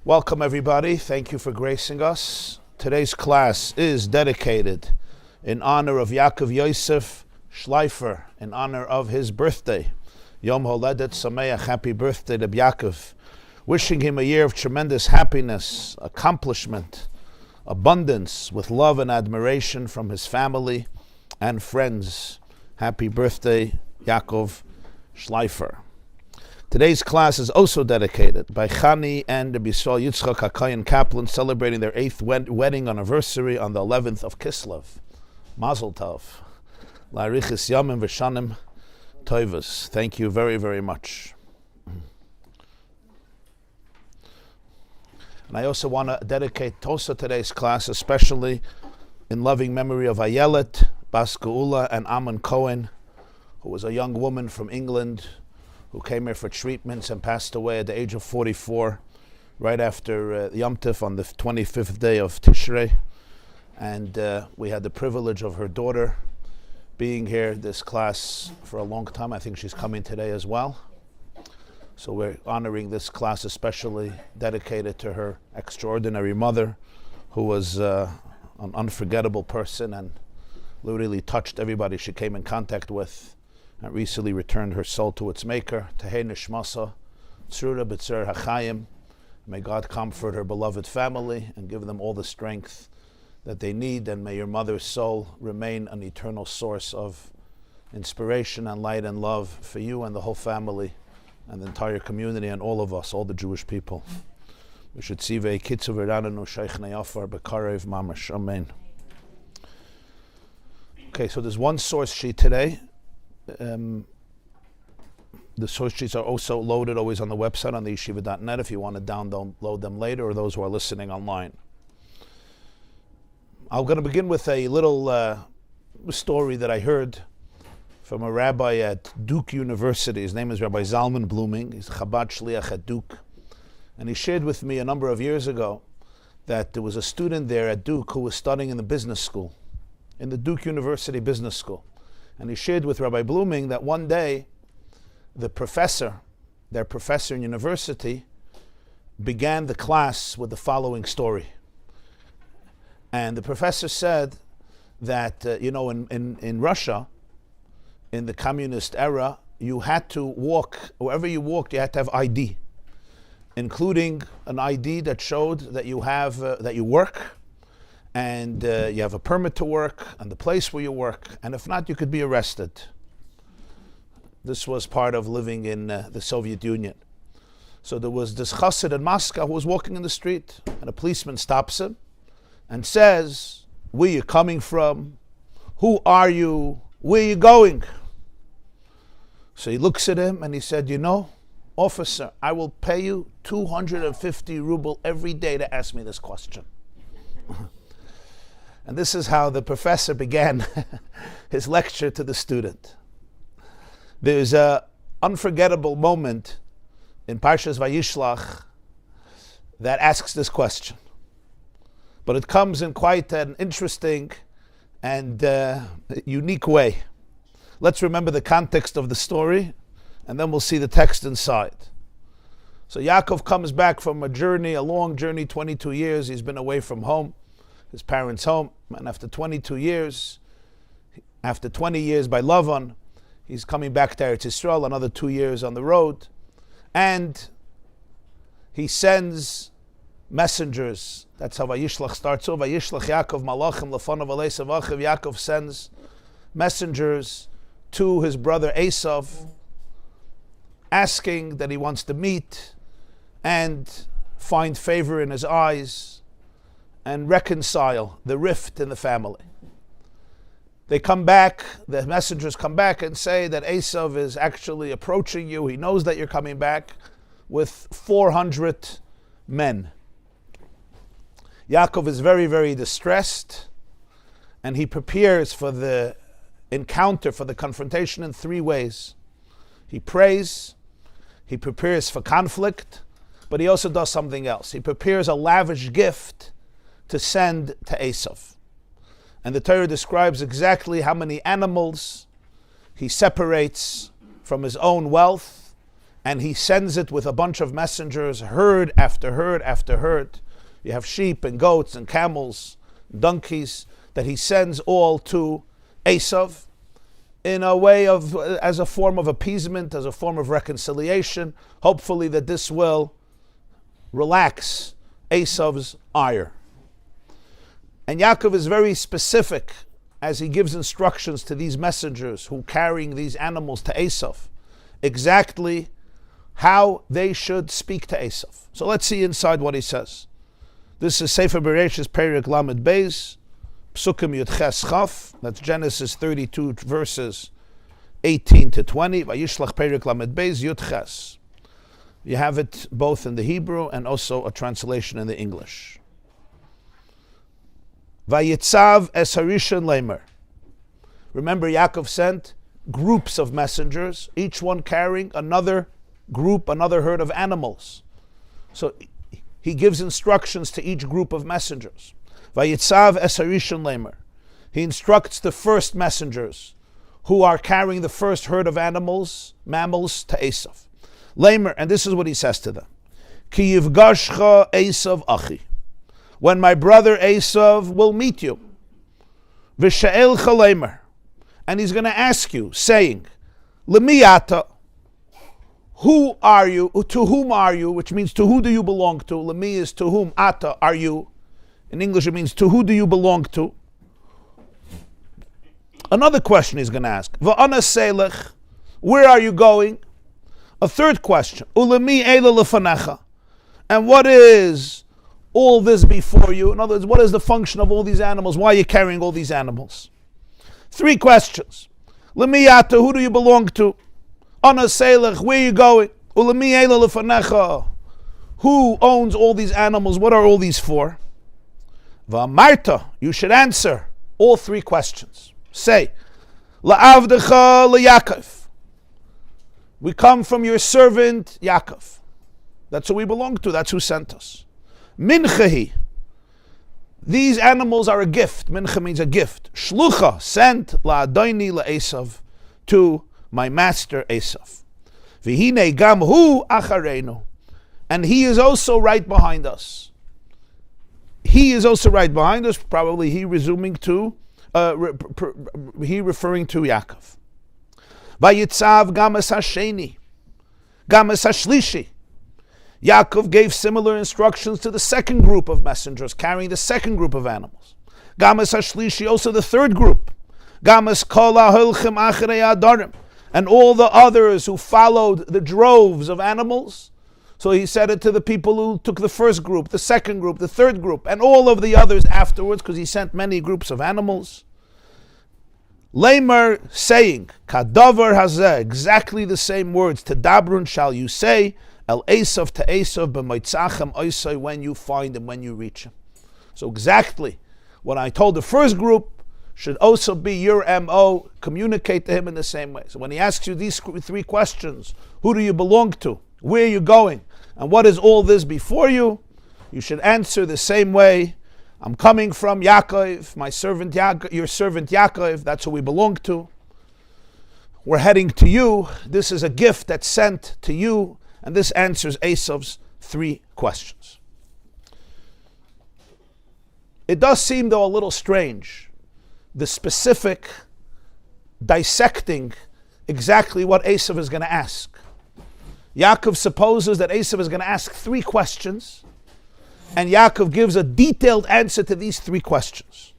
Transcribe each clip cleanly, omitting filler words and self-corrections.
Welcome everybody, thank you for gracing us. Today's class is dedicated in honor of Yaakov Yosef Schleifer, in honor of his birthday. Yom Holedet Sameach, happy birthday to Yaakov. Wishing him a year of tremendous happiness, accomplishment, abundance, with love and admiration from his family and friends. Happy birthday, Yaakov Schleifer. Today's class is also dedicated by Chani and Rabbi Yitzchak HaKayin Kaplan, celebrating their 8th wedding anniversary on the 11th of Kislev. Mazel Tov. La'arichis Yamim V'Shanim Tovos. Thank you very, very much. And I also want to dedicate also today's class, especially in loving memory of Ayelet, Bas Geula, and Amon Cohen, who was a young woman from England who came here for treatments and passed away at the age of 44, right after Yom Tov on the 25th day of Tishrei. And we had the privilege of her daughter being here, this class, for a long time. I think she's coming today as well. So we're honoring this class especially dedicated to her extraordinary mother, who was an unforgettable person and literally touched everybody she came in contact with, and recently returned her soul to its maker. Tehei nishmasa, tzura b'tzur hachaim. May God comfort her beloved family and give them all the strength that they need, and may your mother's soul remain an eternal source of inspiration and light and love for you and the whole family and the entire community and all of us, all the Jewish people. We should see ve'kitzu v'rananu sheikh neyafar b'karev mamash. Amen. Okay, so there's one source sheet today. The source sheets are also loaded always on the website on the yeshiva.net if you want to download them later, or those who are listening online. I'm going to begin with a little story that I heard from a rabbi at Duke University. His name is Rabbi Zalman Blooming. He's a Chabad Shliach at Duke. And he shared with me a number of years ago that there was a student there at Duke who was studying in the business school, in the Duke University Business School. And he shared with Rabbi Blooming that one day their professor in university, began the class with the following story. And the professor said that, in Russia, in the communist era, you had to walk, wherever you walked, you had to have ID, including an ID that showed that you have, that you work, and you have a permit to work, and the place where you work, and if not, you could be arrested. This was part of living in the Soviet Union. So there was this chassid in Moscow who was walking in the street, and a policeman stops him and says, "Where you coming from? Who are you? Where you going?" So he looks at him and he said, "Officer, I will pay you 250 ruble every day to ask me this question." And this is how the professor began his lecture to the student. There's an unforgettable moment in Parshas Vayishlach that asks this question. But it comes in quite an interesting and unique way. Let's remember the context of the story, and then we'll see the text inside. So Yaakov comes back from a long journey, 22 years. He's been away from home, his parents' home, and after 22 years, after 20 years by Lavan, he's coming back to Eretz Yisrael, another 2 years on the road, and he sends messengers. That's how Vayishlach starts. So Vayishlach Yaakov malachim lefanav Eisav achiv. Yaakov sends messengers to his brother Eisav, asking that he wants to meet and find favor in his eyes and reconcile the rift in the family. They come back, the messengers come back and say that Eisav is actually approaching you. He knows that you're coming back with 400 men. Yaakov is very, very distressed, and he prepares for the encounter, for the confrontation in 3 ways. He prays, he prepares for conflict, but he also does something else. He prepares a lavish gift to send to Eisav. And the Torah describes exactly how many animals he separates from his own wealth and he sends it with a bunch of messengers, herd after herd after herd. You have sheep and goats and camels, donkeys, that he sends all to Eisav in a way of, as a form of appeasement, as a form of reconciliation, hopefully that this will relax Esav's ire. And Yaakov is very specific as he gives instructions to these messengers who carrying these animals to Eisav, exactly how they should speak to Eisav. So let's see inside what he says. This is Sefer Bereshis Perek Lamed Bais, Psukim Yud Ches Chaf, that's Genesis 32 verses 18 to 20, Vayishlach Perek Lamed Bais Yud Ches. You have it both in the Hebrew and also a translation in the English. Vayitzav es harishon leimer. Remember, Yaakov sent groups of messengers, each one carrying another group, another herd of animals. So he gives instructions to each group of messengers. Vayitzav es harishon leimer. He instructs the first messengers who are carrying the first herd of animals, mammals, to Eisav. Leimer, and this is what he says to them. Ki yivgashcha Eisav achi. When my brother Eisav will meet you. V'sha'el chaleimer. And he's going to ask you, saying, Lemiyata, who are you, to whom are you, which means to who do you belong to. Lemi is to whom, ata are you. In English it means to who do you belong to. Another question he's going to ask, V'ana selech, where are you going? A third question, Ulemi eila lefanecha. And what is all this before you? In other words, what is the function of all these animals? Why are you carrying all these animals? Three questions. Lemiyata, who do you belong to? Ana selech, where are you going? Ulemi eila lefanecha. Who owns all these animals? What are all these for? V'amarta, you should answer all three questions. Say, La'avdecha leYaakov. We come from your servant Yaakov. That's who we belong to. That's who sent us. Minchahi. These animals are a gift. Mincha means a gift. Shlucha, sent la'adayni la'Eisav, to my master Eisav. V'hine gam hu acharenu. And he is also right behind us. He is also right behind us. Probably he referring to Yaakov. Vayitzav gamas hasheni, gamas hashlishi. Yaakov gave similar instructions to the second group of messengers carrying the second group of animals. Gamas hashlishi, also the third group. Gamas kol ha'holchem achrei ha'adarim, and all the others who followed the droves of animals. So he said it to the people who took the first group, the second group, the third group, and all of the others afterwards, because he sent many groups of animals. Leimer, saying, Kadavar hazeh, exactly the same words, to Dabrun shall you say, El Eisav to Eisav, b'moitzachem oisai, when you find him, when you reach him. So exactly what I told the first group should also be your MO, communicate to him in the same way. So when he asks you these three questions, who do you belong to, where are you going, and what is all this before you, you should answer the same way. I'm coming from Yaakov, my servant Yaakov, your servant Yaakov, that's who we belong to. We're heading to you. This is a gift that's sent to you, and this answers Esav's three questions. It does seem, though, a little strange, the specific dissecting exactly what Eisav is going to ask. Yaakov supposes that Eisav is going to ask three questions, and Yaakov gives a detailed answer to these three questions.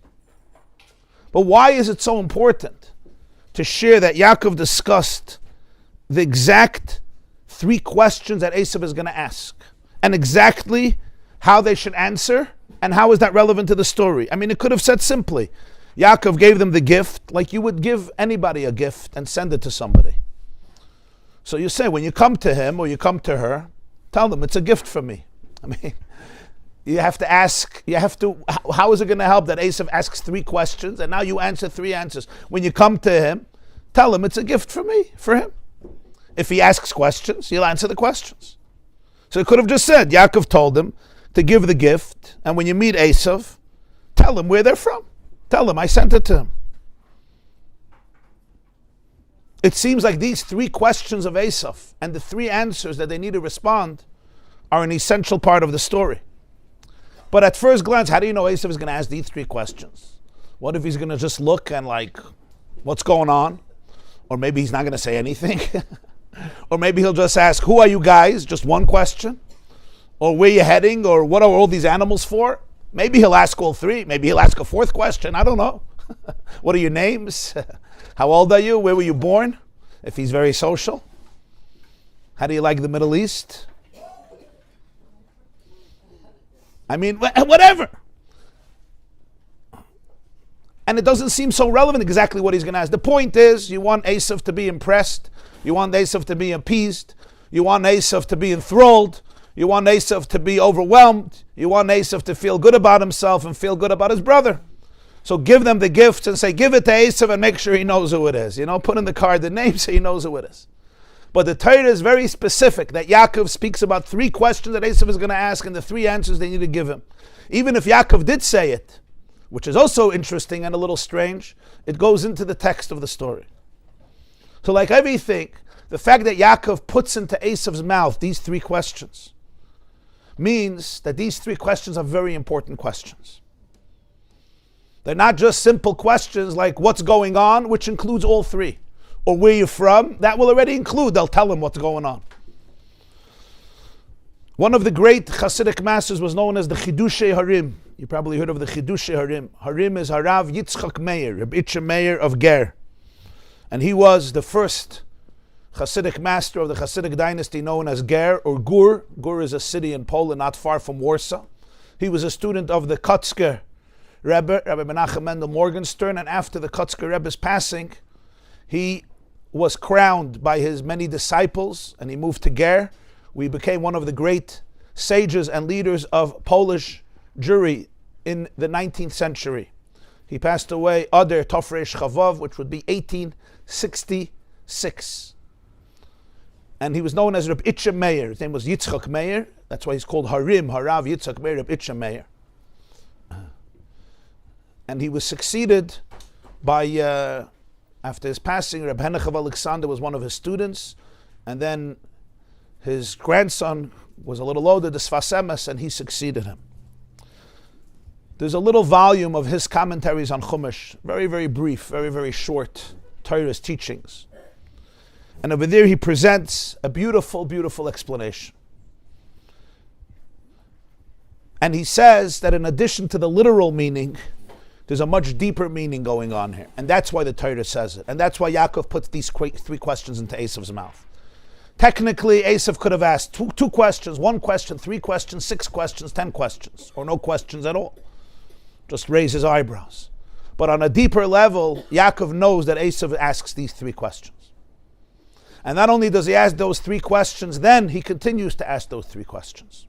But why is it so important to share that Yaakov discussed the exact three questions that Eisav is going to ask, and exactly how they should answer, and how is that relevant to the story? I mean, it could have said simply, Yaakov gave them the gift like you would give anybody a gift and send it to somebody. So you say, when you come to him or you come to her, tell them it's a gift from me. I mean, you have to ask, how is it going to help that Eisav asks three questions and now you answer three answers? When you come to him, tell him it's a gift from me, for him. If he asks questions, you'll answer the questions. So it could have just said, Yaakov told him to give the gift, and when you meet Eisav, tell him where they're from. Tell him I sent it to him. it seems like these three questions of Eisav and the three answers that they need to respond are an essential part of the story. But at first glance, how do you know Eisav is going to ask these three questions? What if he's going to just look and like, what's going on? Or maybe he's not going to say anything. Or maybe he'll just ask, who are you guys? Just one question. Or where you heading? Or what are all these animals for? Maybe he'll ask all three. Maybe he'll ask a fourth question. I don't know. What are your names? How old are you? Where were you born? If he's very social. How do you like the Middle East? I mean, whatever. And it doesn't seem so relevant exactly what he's going to ask. The point is, you want Eisav to be impressed. You want Eisav to be appeased. You want Eisav to be enthralled. You want Eisav to be overwhelmed. You want Eisav to feel good about himself and feel good about his brother. So give them the gifts and say, give it to Eisav and make sure he knows who it is. Put in the card the name so he knows who it is. But the Torah is very specific that Yaakov speaks about three questions that Eisav is going to ask and the three answers they need to give him. Even if Yaakov did say it, which is also interesting and a little strange, it goes into the text of the story. So like everything, the fact that Yaakov puts into Esav's mouth these three questions means that these three questions are very important questions. They're not just simple questions like what's going on, which includes all three. Or where you're from, that will already include, they'll tell him what's going on. One of the great Hasidic masters was known as the Chidushei Harim. You probably heard of the Chidushei Harim. Harim is Harav Yitzchak Meir, Rabbi Meir of Ger. And he was the first Hasidic master of the Hasidic dynasty known as Ger or Gur. Gur is a city in Poland not far from Warsaw. He was a student of the Kotzker Rebbe, Rabbi Menachem Mendel Morgenstern, and after the Kotzker Rebbe's passing, he was crowned by his many disciples and he moved to Ger. We became one of the great sages and leaders of Polish Jewry in the 19th century. He passed away Adar Tofresh Chavav, which would be 1866. And he was known as Rabbi Meir. His name was Yitzchak Meir. That's why he's called Harim, Harav Yitzchak Meir, Rabbi Meir. And he was succeeded by, after his passing, Reb Henach of Alexander was one of his students. And then his grandson was a little older, the Sfas Emes, and he succeeded him. There's a little volume of his commentaries on Chumash, very, very brief, very, very short, Torah's teachings. And over there he presents a beautiful, beautiful explanation. And he says that in addition to the literal meaning, there's a much deeper meaning going on here. And that's why the Torah says it. And that's why Yaakov puts these three questions into Esav's mouth. Technically, Eisav could have asked two questions, one question, 3 questions, 6 questions, 10 questions, or no questions at all. Just raise his eyebrows. But on a deeper level, Yaakov knows that Eisav asks these 3 questions. And not only does he ask those 3 questions, then he continues to ask those 3 questions.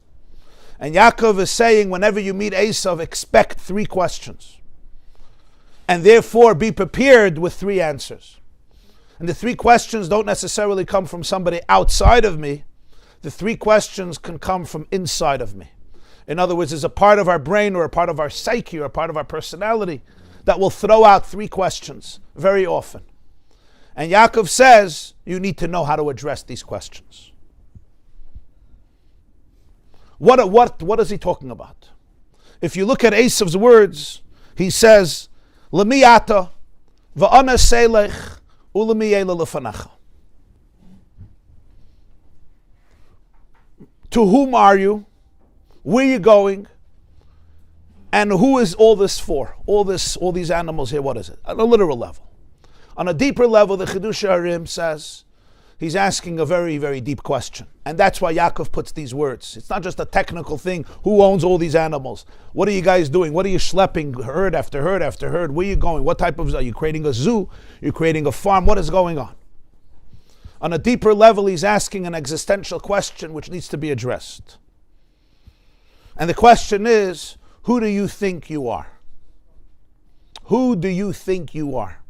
And Yaakov is saying, whenever you meet Eisav, expect 3 questions. And therefore be prepared with 3 answers. And the 3 questions don't necessarily come from somebody outside of me. The 3 questions can come from inside of me. In other words, there's a part of our brain or a part of our psyche or a part of our personality that will throw out 3 questions very often. And Yaakov says, you need to know how to address these questions. What is he talking about? If you look at Esav's words, he says, L'mi ata v'ana selech u'l'mi yela lefanacha. To whom are you? Where are you going? And who is all this for? All these animals here, what is it? On a literal level. On a deeper level, the Chidushei Harim says, he's asking a very, very deep question. And that's why Yaakov puts these words. It's not just a technical thing. Who owns all these animals? What are you guys doing? What are you schlepping herd after herd after herd? Where are you going? What type of, are you creating a zoo? You're creating a farm? What is going on? On a deeper level, he's asking an existential question which needs to be addressed. And the question is, who do you think you are? Who do you think you are?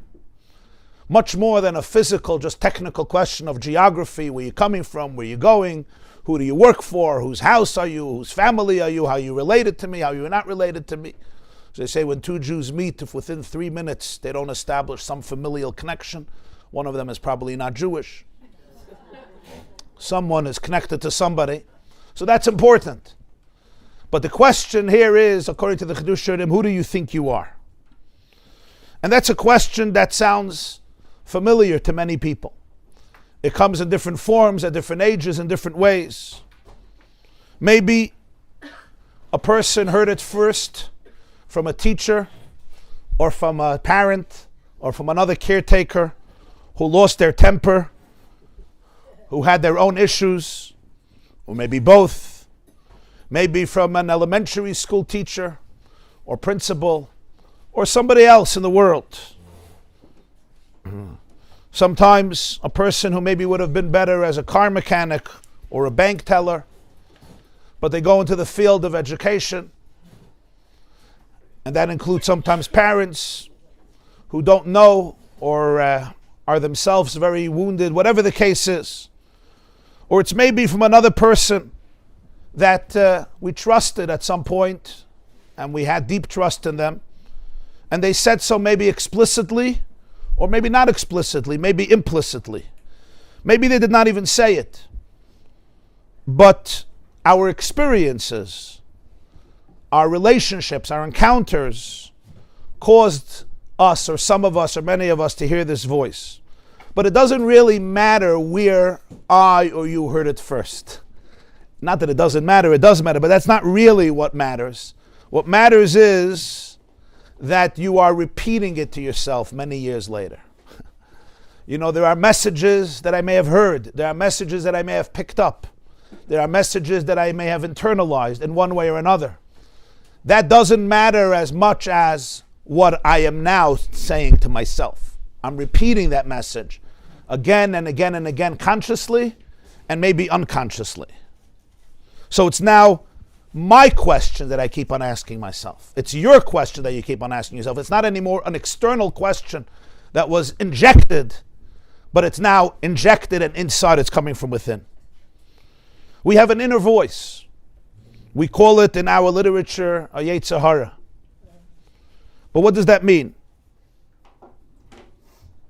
Much more than a physical, just technical question of geography, where you're coming from, where you're going, who do you work for, whose house are you, whose family are you, how you related to me, how you're not related to me. So they say when 2 Jews meet, if within 3 minutes they don't establish some familial connection, One of them is probably not Jewish. Someone is connected to somebody. So that's important. But the question here is, according to the Chidush Shurim, who do you think you are? And that's a question that sounds familiar to many people. It comes in different forms, at different ages, in different ways. Maybe a person heard it first from a teacher, or from a parent, or from another caretaker who lost their temper, who had their own issues, or maybe both. Maybe from an elementary school teacher, or principal, or somebody else in the world. Sometimes a person who maybe would have been better as a car mechanic or a bank teller, but they go into the field of education, and that includes sometimes parents who don't know or are themselves very wounded, whatever the case is. Or it's maybe from another person that we trusted at some point, and we had deep trust in them, and they said so maybe explicitly, or maybe not explicitly, maybe implicitly. Maybe they did not even say it. But our experiences, our relationships, our encounters caused us, or some of us, or many of us, to hear this voice. But it doesn't really matter where I or you heard it first. Not that it doesn't matter, it does matter, but that's not really what matters. What matters is that you are repeating it to yourself many years later. You know, there are messages that I may have heard. There are messages that I may have picked up. There are messages that I may have internalized in one way or another. That doesn't matter as much as what I am now saying to myself. I'm repeating that message again and again and again, consciously and maybe unconsciously. So it's now my question that I keep on asking myself. It's your question that you keep on asking yourself. It's not anymore an external question that was injected, but it's now injected, and inside it's coming from within. We have an inner voice. We call it in our literature a Yetzer Hara. But what does that mean?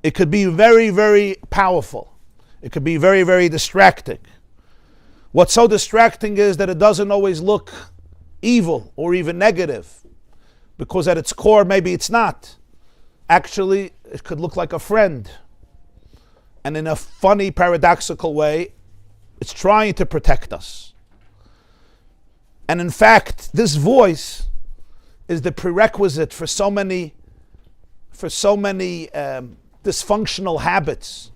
It could be very, very powerful. It could be very, very distracting. What's so distracting is that it doesn't always look evil or even negative, because at its core, maybe it's not. Actually, it could look like a friend. And in a funny, paradoxical way, it's trying to protect us. And in fact, this voice is the prerequisite for so many dysfunctional habits,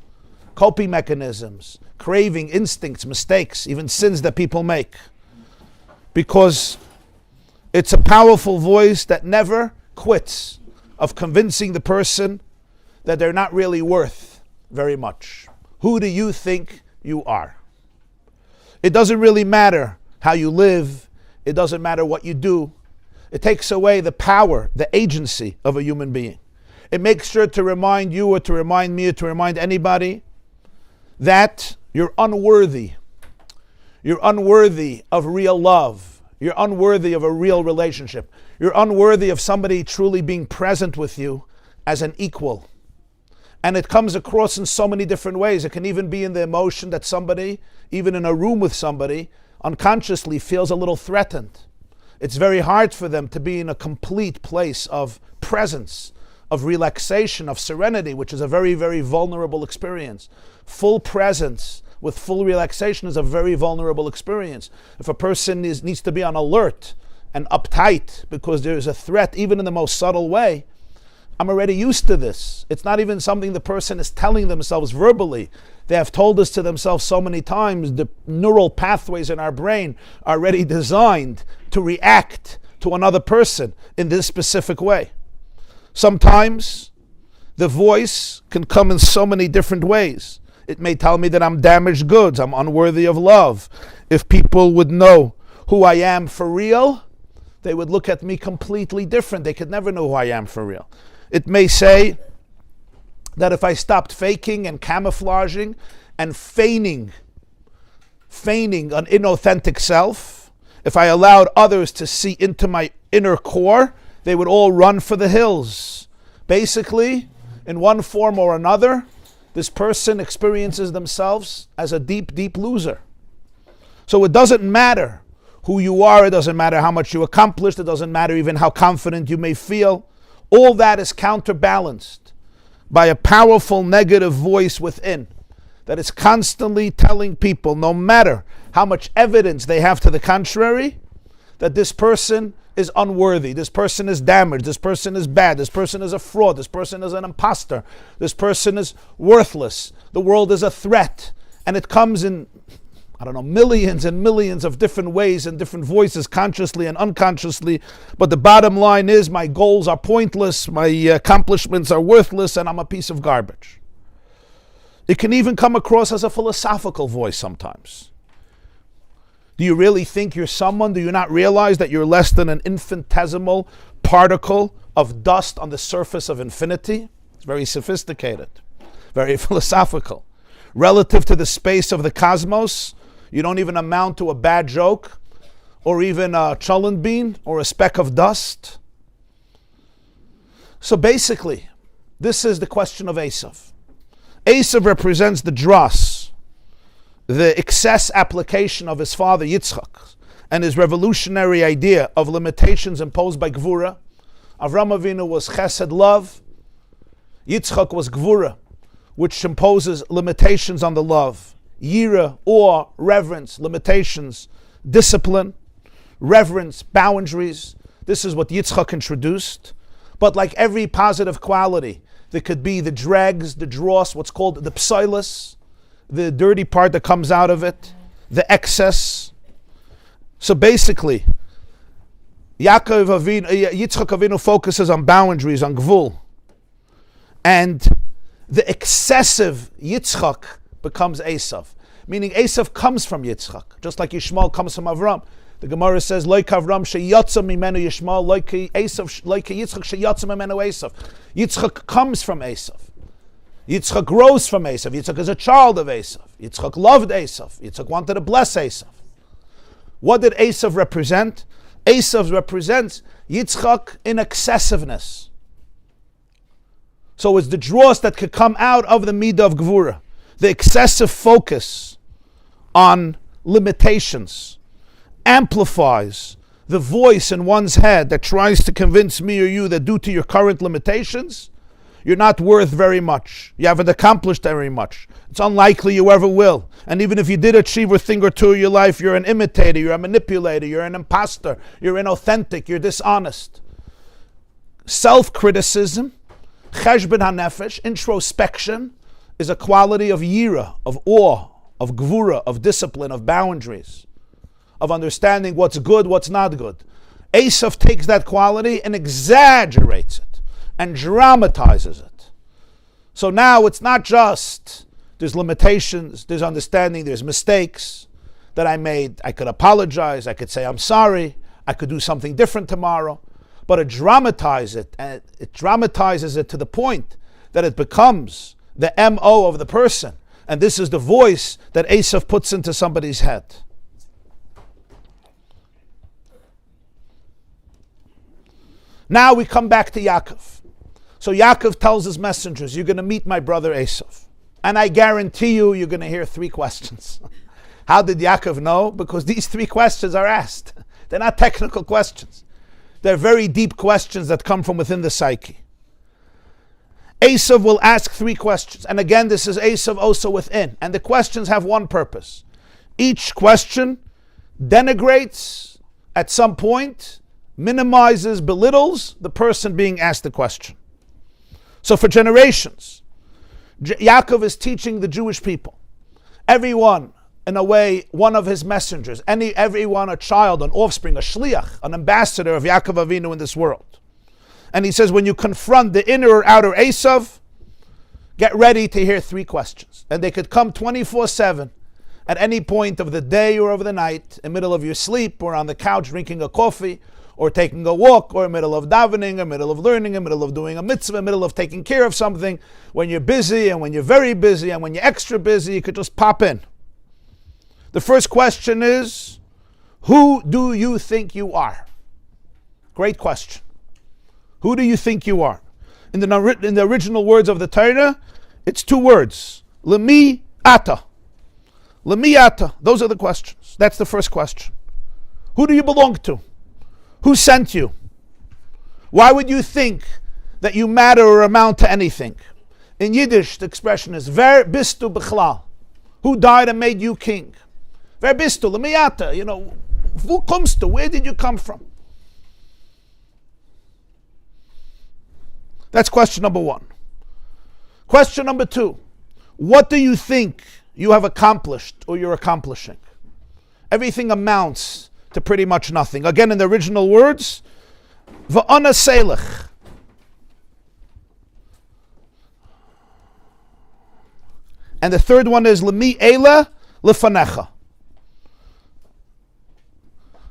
coping mechanisms, craving, instincts, mistakes, even sins that people make. Because it's a powerful voice that never quits of convincing the person that they're not really worth very much. Who do you think you are? It doesn't really matter how you live. It doesn't matter what you do. It takes away the power, the agency of a human being. It makes sure to remind you, or to remind me, or to remind anybody that you're unworthy. You're unworthy of real love. You're unworthy of a real relationship. You're unworthy of somebody truly being present with you as an equal. And it comes across in so many different ways. It can even be in the emotion that somebody, even in a room with somebody, unconsciously feels a little threatened. It's very hard for them to be in a complete place of presence, of relaxation, of serenity, which is a very, very vulnerable experience. Full presence with full relaxation is a very vulnerable experience. If a person needs to be on alert and uptight because there is a threat, even in the most subtle way, I'm already used to this. It's not even something the person is telling themselves verbally. They have told this to themselves so many times. The neural pathways in our brain are already designed to react to another person in this specific way. Sometimes the voice can come in so many different ways. It may tell me that I'm damaged goods, I'm unworthy of love. If people would know who I am for real, they would look at me completely different. They could never know who I am for real. It may say that if I stopped faking and camouflaging and feigning an inauthentic self, if I allowed others to see into my inner core, they would all run for the hills. Basically, in one form or another, this person experiences themselves as a deep, deep loser. So it doesn't matter who you are, it doesn't matter how much you accomplished, it doesn't matter even how confident you may feel. All that is counterbalanced by a powerful negative voice within that is constantly telling people, no matter how much evidence they have to the contrary, that this person is unworthy, this person is damaged, this person is bad, this person is a fraud, this person is an imposter, this person is worthless, the world is a threat. And it comes in, millions and millions of different ways and different voices, consciously and unconsciously. But the bottom line is, my goals are pointless, my accomplishments are worthless, and I'm a piece of garbage. It can even come across as a philosophical voice sometimes. Do you really think you're someone? Do you not realize that you're less than an infinitesimal particle of dust on the surface of infinity? It's very sophisticated, very philosophical. Relative to the space of the cosmos, you don't even amount to a bad joke, or even a cholent bean, or a speck of dust. So basically, this is the question of Eisav. Eisav represents the dross, the excess application of his father Yitzchak, and his revolutionary idea of limitations imposed by Gvura. Avram Avinu was chesed, love. Yitzchak was Gvura, which imposes limitations on the love. Yira, awe, reverence, limitations, discipline, reverence, boundaries. This is what Yitzchak introduced. But like every positive quality, there could be the dregs, the dross, what's called the psilus, the dirty part that comes out of it, the excess. So basically, Yitzchak Avinu focuses on boundaries, on gvul. And the excessive Yitzchak becomes Eisav. Meaning Eisav comes from Yitzchak, just like Yishmael comes from Avram. The Gemara says, Loik Avram sheyatza mimenu Yishmael, loik Eisav, loik Yitzchak sheyatza mimenu Eisav. Yitzchak comes from Eisav. Yitzchak grows from Eisav. Yitzchak is a child of Eisav. Yitzchak loved Eisav. Yitzchak wanted to bless Eisav. What did Eisav represent? Eisav represents Yitzchak in excessiveness. So it's the dross that could come out of the midah of Gvura. The excessive focus on limitations amplifies the voice in one's head that tries to convince me or you that due to your current limitations, you're not worth very much. You haven't accomplished very much. It's unlikely you ever will. And even if you did achieve a thing or two in your life, you're an imitator, you're a manipulator, you're an imposter, you're inauthentic, you're dishonest. Self-criticism, cheshbon hanefesh, introspection, is a quality of yira, of awe, of gvura, of discipline, of boundaries, of understanding what's good, what's not good. Eisav takes that quality and exaggerates it and dramatizes it. So now it's not just there's limitations, there's understanding, there's mistakes that I made. I could apologize, I could say I'm sorry, I could do something different tomorrow. But it dramatizes it, and it dramatizes it to the point that it becomes the MO of the person. And this is the voice that Eisav puts into somebody's head. Now we come back to Yaakov. So Yaakov tells his messengers, you're going to meet my brother Eisav. And I guarantee you, you're going to hear 3 questions. How did Yaakov know? Because these 3 questions are asked. They're not technical questions. They're very deep questions that come from within the psyche. Eisav will ask 3 questions. And again, this is Eisav also within. And the questions have one purpose. Each question denigrates, at some point, minimizes, belittles the person being asked the question. So for generations, Yaakov is teaching the Jewish people. Everyone, in a way, one of his messengers, everyone, a child, an offspring, a shliach, an ambassador of Yaakov Avinu in this world. And he says, when you confront the inner or outer Eisav, get ready to hear 3 questions. And they could come 24/7 at any point of the day or of the night, in the middle of your sleep, or on the couch drinking a coffee, or taking a walk, or in the middle of davening, in the middle of learning, in the middle of doing a mitzvah, in the middle of taking care of something. When you're busy, and when you're very busy, and when you're extra busy, you could just pop in. The first question is, who do you think you are? Great question. Who do you think you are? In the original words of the Torah, It's two words. Lemi ata. Lemi ata. Those are the questions. That's the first question. Who do you belong to? Who sent you? Why would you think that you matter or amount to anything? In Yiddish, the expression is Ver bist du bechlal? Who died and made you king? Ver bist du? Lemi ata. Who comes to? Where did you come from? That's question number one. Question number two. What do you think you have accomplished or you're accomplishing? Everything amounts to pretty much nothing. Again, in the original words, va'ana selech. And the third one is lemi ela lefanecha.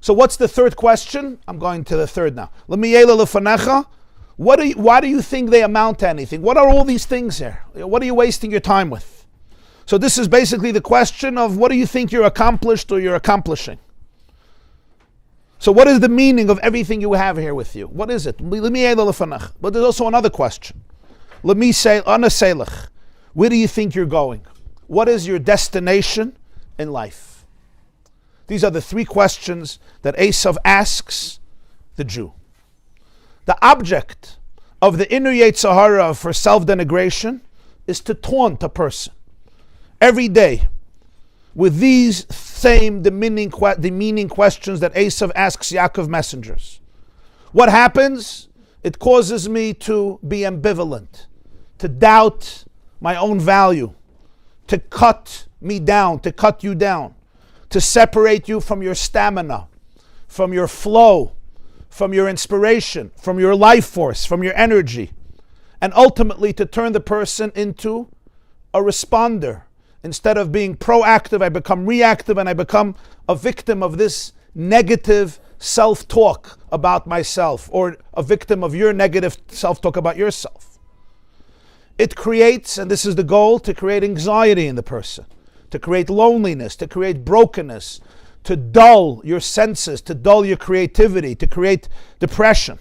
So what's the third question? I'm going to the third now. Lemi ela lefanecha. Why do you think they amount to anything? What are all these things here? What are you wasting your time with? So this is basically the question of what do you think you're accomplished or you're accomplishing? So what is the meaning of everything you have here with you? What is it? But there's also another question. Where do you think you're going? What is your destination in life? These are the three questions that Eisav asks the Jew. The object of the inner Yetzer Hara for self-denigration is to taunt a person every day with these same demeaning questions that Eisav asks Yaakov messengers. What happens? It causes me to be ambivalent, to doubt my own value, to cut me down, to cut you down, to separate you from your stamina, from your flow, from your inspiration, from your life force, from your energy, and ultimately to turn the person into a responder. Instead of being proactive, I become reactive and I become a victim of this negative self-talk about myself, or a victim of your negative self-talk about yourself. It creates, and this is the goal, to create anxiety in the person, to create loneliness, to create brokenness, to dull your senses, to dull your creativity, to create depression.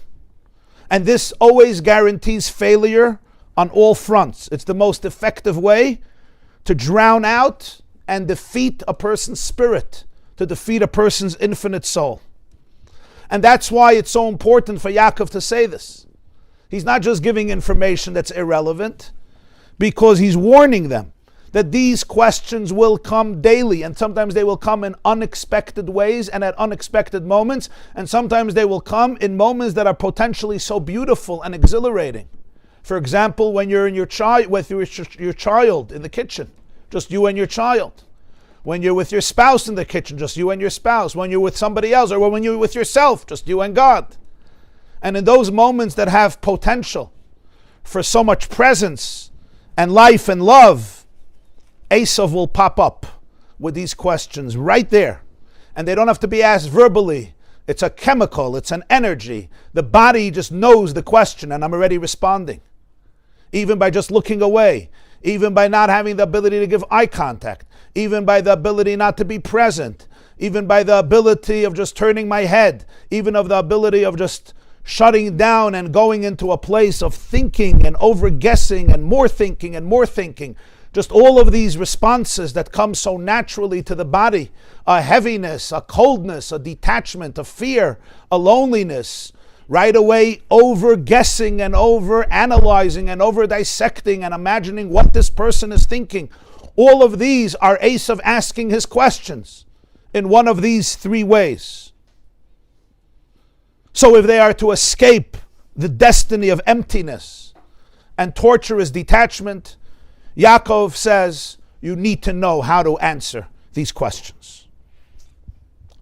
And this always guarantees failure on all fronts. It's the most effective way to drown out and defeat a person's spirit, to defeat a person's infinite soul. And that's why it's so important for Yaakov to say this. He's not just giving information that's irrelevant, because he's warning them that these questions will come daily, and sometimes they will come in unexpected ways and at unexpected moments, and sometimes they will come in moments that are potentially so beautiful and exhilarating. For example, when you're in with your child in the kitchen, just you and your child. When you're with your spouse in the kitchen, just you and your spouse. When you're with somebody else, or when you're with yourself, just you and God. And in those moments that have potential for so much presence and life and love, Eisav will pop up with these questions right there. And they don't have to be asked verbally. It's a chemical, it's an energy. The body just knows the question, and I'm already responding. Even by just looking away, even by not having the ability to give eye contact, even by the ability not to be present, even by the ability of just turning my head, even of the ability of just shutting down and going into a place of thinking and over-guessing and more thinking and more thinking. Just all of these responses that come so naturally to the body, a heaviness, a coldness, a detachment, a fear, a loneliness, right away over-guessing and over-analyzing and over-dissecting and imagining what this person is thinking. All of these are Eisav asking his questions in one of these three ways. So if they are to escape the destiny of emptiness and torturous detachment, Yaakov says you need to know how to answer these questions.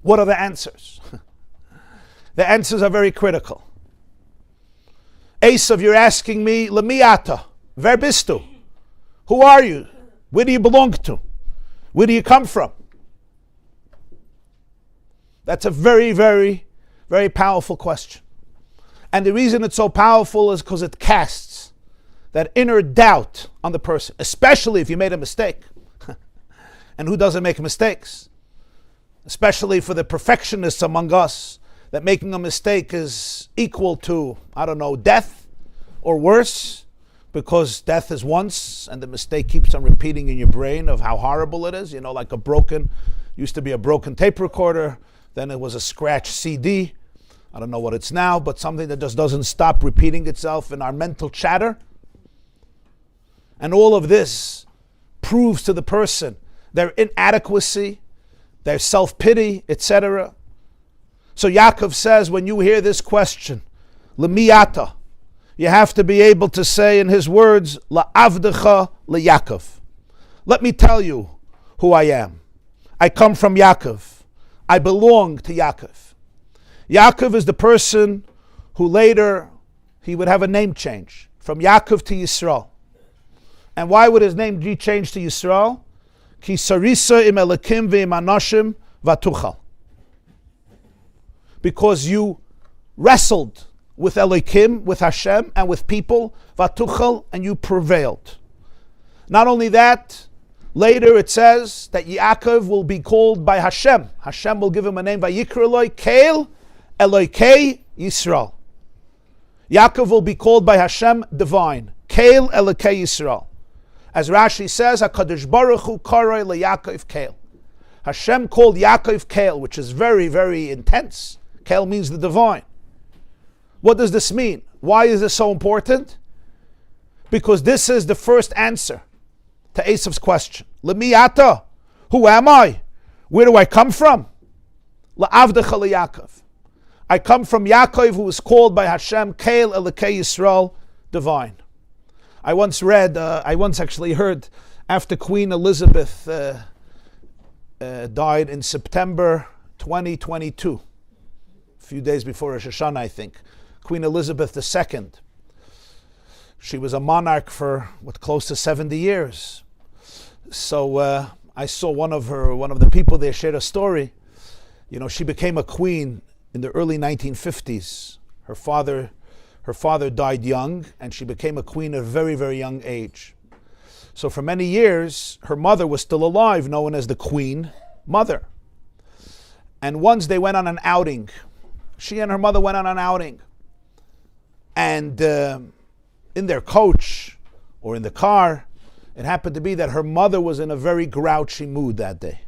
What are the answers? The answers are very critical. Eisav, you're asking me, Lemiata, ver bist du? Who are you? Where do you belong to? Where do you come from? That's a very, very, very powerful question. And the reason it's so powerful is because it casts that inner doubt on the person, especially if you made a mistake. And who doesn't make mistakes? Especially for the perfectionists among us, that making a mistake is equal to, death or worse, because death is once, and the mistake keeps on repeating in your brain of how horrible it is. Like used to be a broken tape recorder, then it was a scratch CD. I don't know what it's now, but something that just doesn't stop repeating itself in our mental chatter. And all of this proves to the person their inadequacy, their self-pity, etc. So Yaakov says, when you hear this question, L'miyata, you have to be able to say in his words, La'avdecha leYaakov. Let me tell you who I am. I come from Yaakov. I belong to Yaakov. Yaakov is the person who later, he would have a name change from Yaakov to Yisrael. And why would his name be changed to Yisrael? Ki sarisa im elakim ve'im anashim vatuchal. Because you wrestled with Elohim, with Hashem, and with people, vatuchal, and you prevailed. Not only that, later it says that Yaakov will be called by Hashem. Hashem will give him a name, Vayikra Eloi Kael Elokei Yisrael. Yaakov will be called by Hashem divine. Kael Elokei Yisrael. As Rashi says, HaKadosh Baruch Hu Karoi LeYaakov Kael. Hashem called Yaakov Kael, which is very, very intense. Kael means the divine. What does this mean? Why is this so important? Because this is the first answer to Esav's question. L'miyata, who am I? Where do I come from? La'avdecha leYaakov. I come from Yaakov, who was called by Hashem, Kael Elokei Yisrael, divine. I once actually heard, after Queen Elizabeth died in September 2022, a few days before Rosh Hashanah, I think, Queen Elizabeth II. She was a monarch for close to 70 years. So I saw one of the people there shared a story. She became a queen in the early 1950s. Her father died young, and she became a queen at a very, very young age. So for many years, her mother was still alive, known as the Queen Mother. And once they went on an outing. She and her mother went on an outing. And in their coach, or in the car, it happened to be that her mother was in a very grouchy mood that day.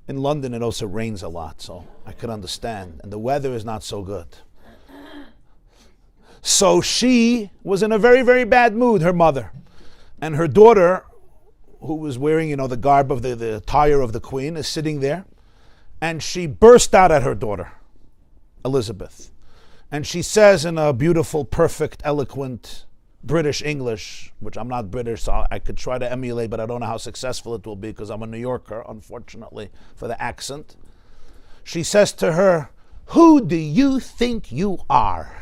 In London, it also rains a lot, so I could understand. And the weather is not so good. So she was in a very, very bad mood, her mother. And her daughter, who was wearing, the garb of the attire of the queen, is sitting there. And she burst out at her daughter, Elizabeth. And she says in a beautiful, perfect, eloquent British English, which I'm not British, so I could try to emulate, but I don't know how successful it will be because I'm a New Yorker, unfortunately, for the accent. She says to her, "Who do you think you are?"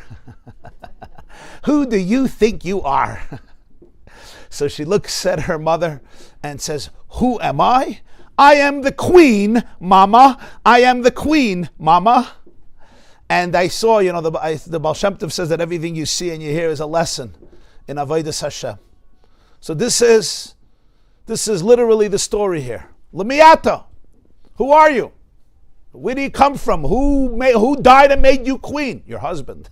Who do you think you are? So she looks at her mother and says, "Who am I? I am the queen, Mama. I am the queen, Mama." And I saw, the Baal Shem Tov says that everything you see and you hear is a lesson in Avodas Hashem. So this is literally the story here. L'miyata, who are you? Where do you come from? Who died and made you queen? Your husband.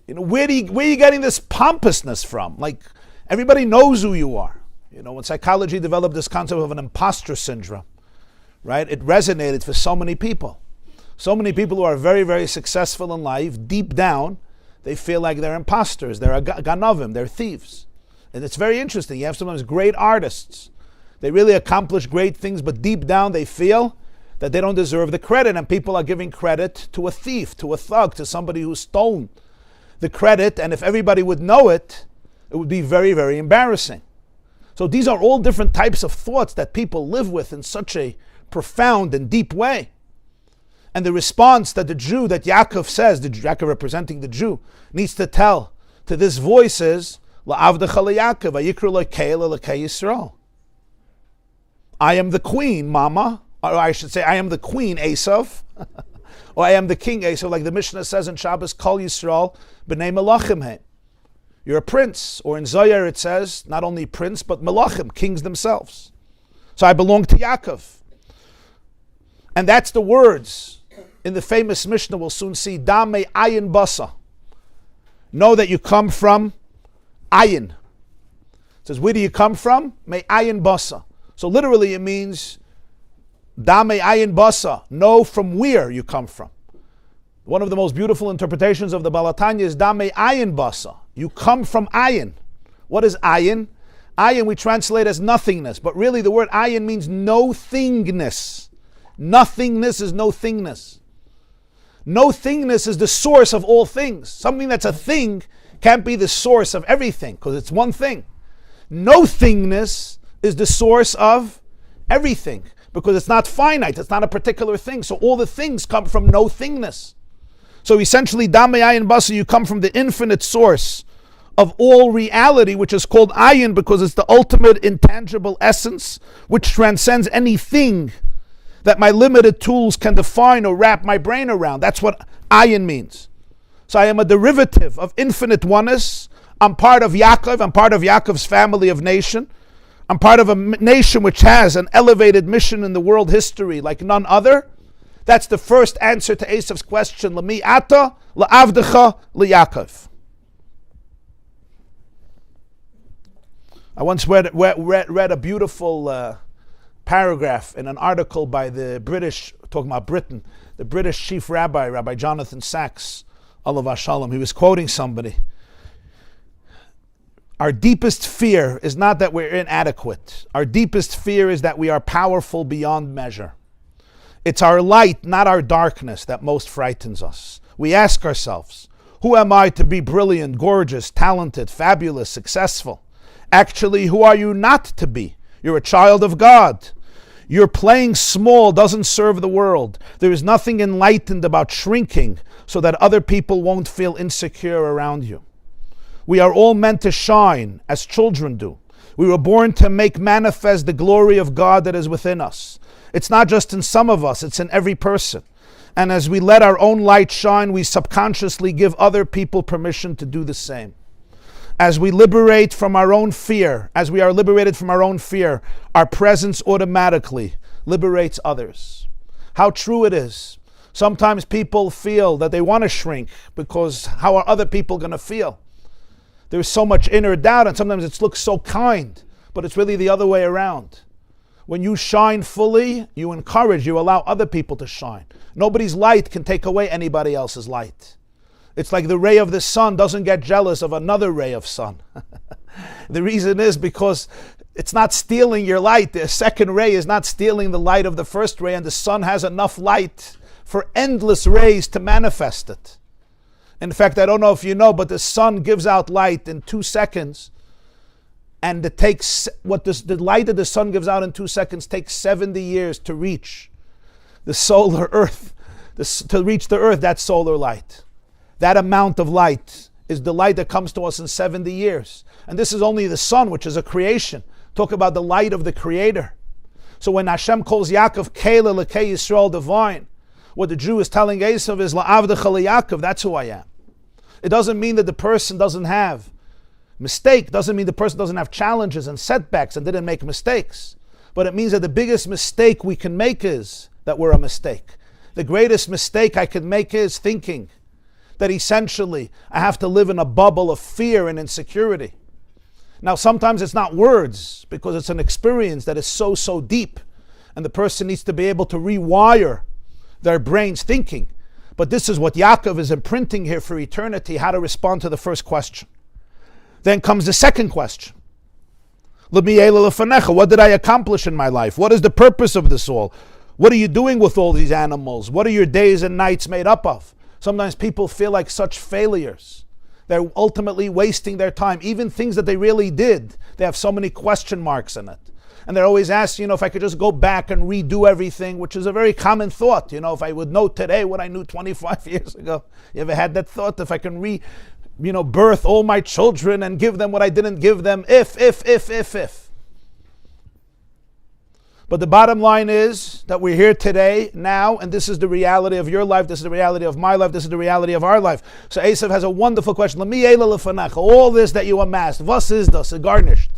Where are you getting this pompousness from? Like, everybody knows who you are. When psychology developed this concept of an imposter syndrome, right? It resonated for so many people. So many people who are very, very successful in life, deep down, they feel like they're imposters, they're ganavim, they're thieves. And it's very interesting. You have sometimes great artists. They really accomplish great things, but deep down they feel that they don't deserve the credit, and people are giving credit to a thief, to a thug, to somebody who's stolen the credit, and if everybody would know it, it would be very, very embarrassing. So these are all different types of thoughts that people live with in such a profound and deep way. And the response that the Jew, that Yaakov says, Yaakov representing the Jew, needs to tell to this voice is, La'avdecha leYaakov, Vayikra Eloi Kael Elokei Yisrael. I am the queen, Mama, or I should say, I am the queen, Eisav, or I am the king, Esau, like the Mishnah says in Shabbos, Kol Yisrael, B'nei Melachim Heim. You're a prince, or in Zohar it says, not only prince, but Melachim, kings themselves. So I belong to Yaakov. And that's the words in the famous Mishnah, we'll soon see, Dame ayin basa. Know that you come from ayin. It says, where do you come from? Me ayin basa. So literally it means, Dame ayin basa. Know from where you come from. One of the most beautiful interpretations of the Balatanya is Dame ayin basa. You come from ayin. What is ayin? Ayin we translate as nothingness, but really the word ayin means no thingness. Nothingness is no thingness. No thingness is the source of all things. Something that's a thing can't be the source of everything because it's one thing. No thingness is the source of everything because it's not finite, it's not a particular thing. So all the things come from no thingness. So essentially, Dame ayin basa, you come from the infinite source of all reality, which is called ayin because it's the ultimate intangible essence which transcends anything that my limited tools can define or wrap my brain around. That's what ayin means. So I am a derivative of infinite oneness. I'm part of Yaakov. I'm part of Yaakov's family of nation. I'm part of a nation which has an elevated mission in the world history like none other. That's the first answer to Esav's question. Lami ata la'avdecha liYaakov. I once read a beautiful paragraph in an article by the British, talking about Britain, the British chief rabbi, Rabbi Jonathan Sacks, Alav Shalom. He was quoting somebody. Our deepest fear is not that we're inadequate. Our deepest fear is that we are powerful beyond measure. It's our light, not our darkness, that most frightens us. We ask ourselves, who am I to be brilliant, gorgeous, talented, fabulous, successful? Actually, who are you not to be? You're a child of God. Your playing small doesn't serve the world. There is nothing enlightened about shrinking so that other people won't feel insecure around you. We are all meant to shine as children do. We were born to make manifest the glory of God that is within us. It's not just in some of us, it's in every person. And as we let our own light shine, we subconsciously give other people permission to do the same. As we liberate from our own fear, as we are liberated from our own fear, our presence automatically liberates others. How true it is. Sometimes people feel that they want to shrink because how are other people going to feel? There's so much inner doubt, and sometimes it looks so kind, but it's really the other way around. When you shine fully, you encourage, you allow other people to shine. Nobody's light can take away anybody else's light. It's like the ray of the sun doesn't get jealous of another ray of sun. The reason is because it's not stealing your light. The second ray is not stealing the light of the first ray, and the sun has enough light for endless rays to manifest it. In fact, I don't know if you know, but the sun gives out light in 2 seconds, and it takes the light that the sun gives out in 2 seconds takes 70 years to reach the solar earth, to reach the earth, that solar light. That amount of light is the light that comes to us in 70 years. And this is only the sun, which is a creation. Talk about the light of the Creator. So when Hashem calls Yaakov, Kela Lekei Yisrael, divine, what the Jew is telling Eisav is, La'avdecha liYaakov, that's who I am. It doesn't mean that the person doesn't have mistake, doesn't mean the person doesn't have challenges and setbacks and didn't make mistakes. But it means that the biggest mistake we can make is that we're a mistake. The greatest mistake I can make is thinking that essentially I have to live in a bubble of fear and insecurity. Now, sometimes it's not words, because it's an experience that is so deep, and the person needs to be able to rewire their brain's thinking. But this is what Yaakov is imprinting here for eternity, how to respond to the first question. Then comes the second question. What did I accomplish in my life? What is the purpose of this all? What are you doing with all these animals? What are your days and nights made up of? Sometimes people feel like such failures. They're ultimately wasting their time. Even things that they really did, they have so many question marks in it. And they're always asked, if I could just go back and redo everything, which is a very common thought. If I would know today what I knew 25 years ago. You ever had that thought? If I can birth all my children and give them what I didn't give them, if. But the bottom line is that we're here today, now, and this is the reality of your life, this is the reality of my life, this is the reality of our life. So Eisav has a wonderful question. All this that you amassed, was is das, garnished.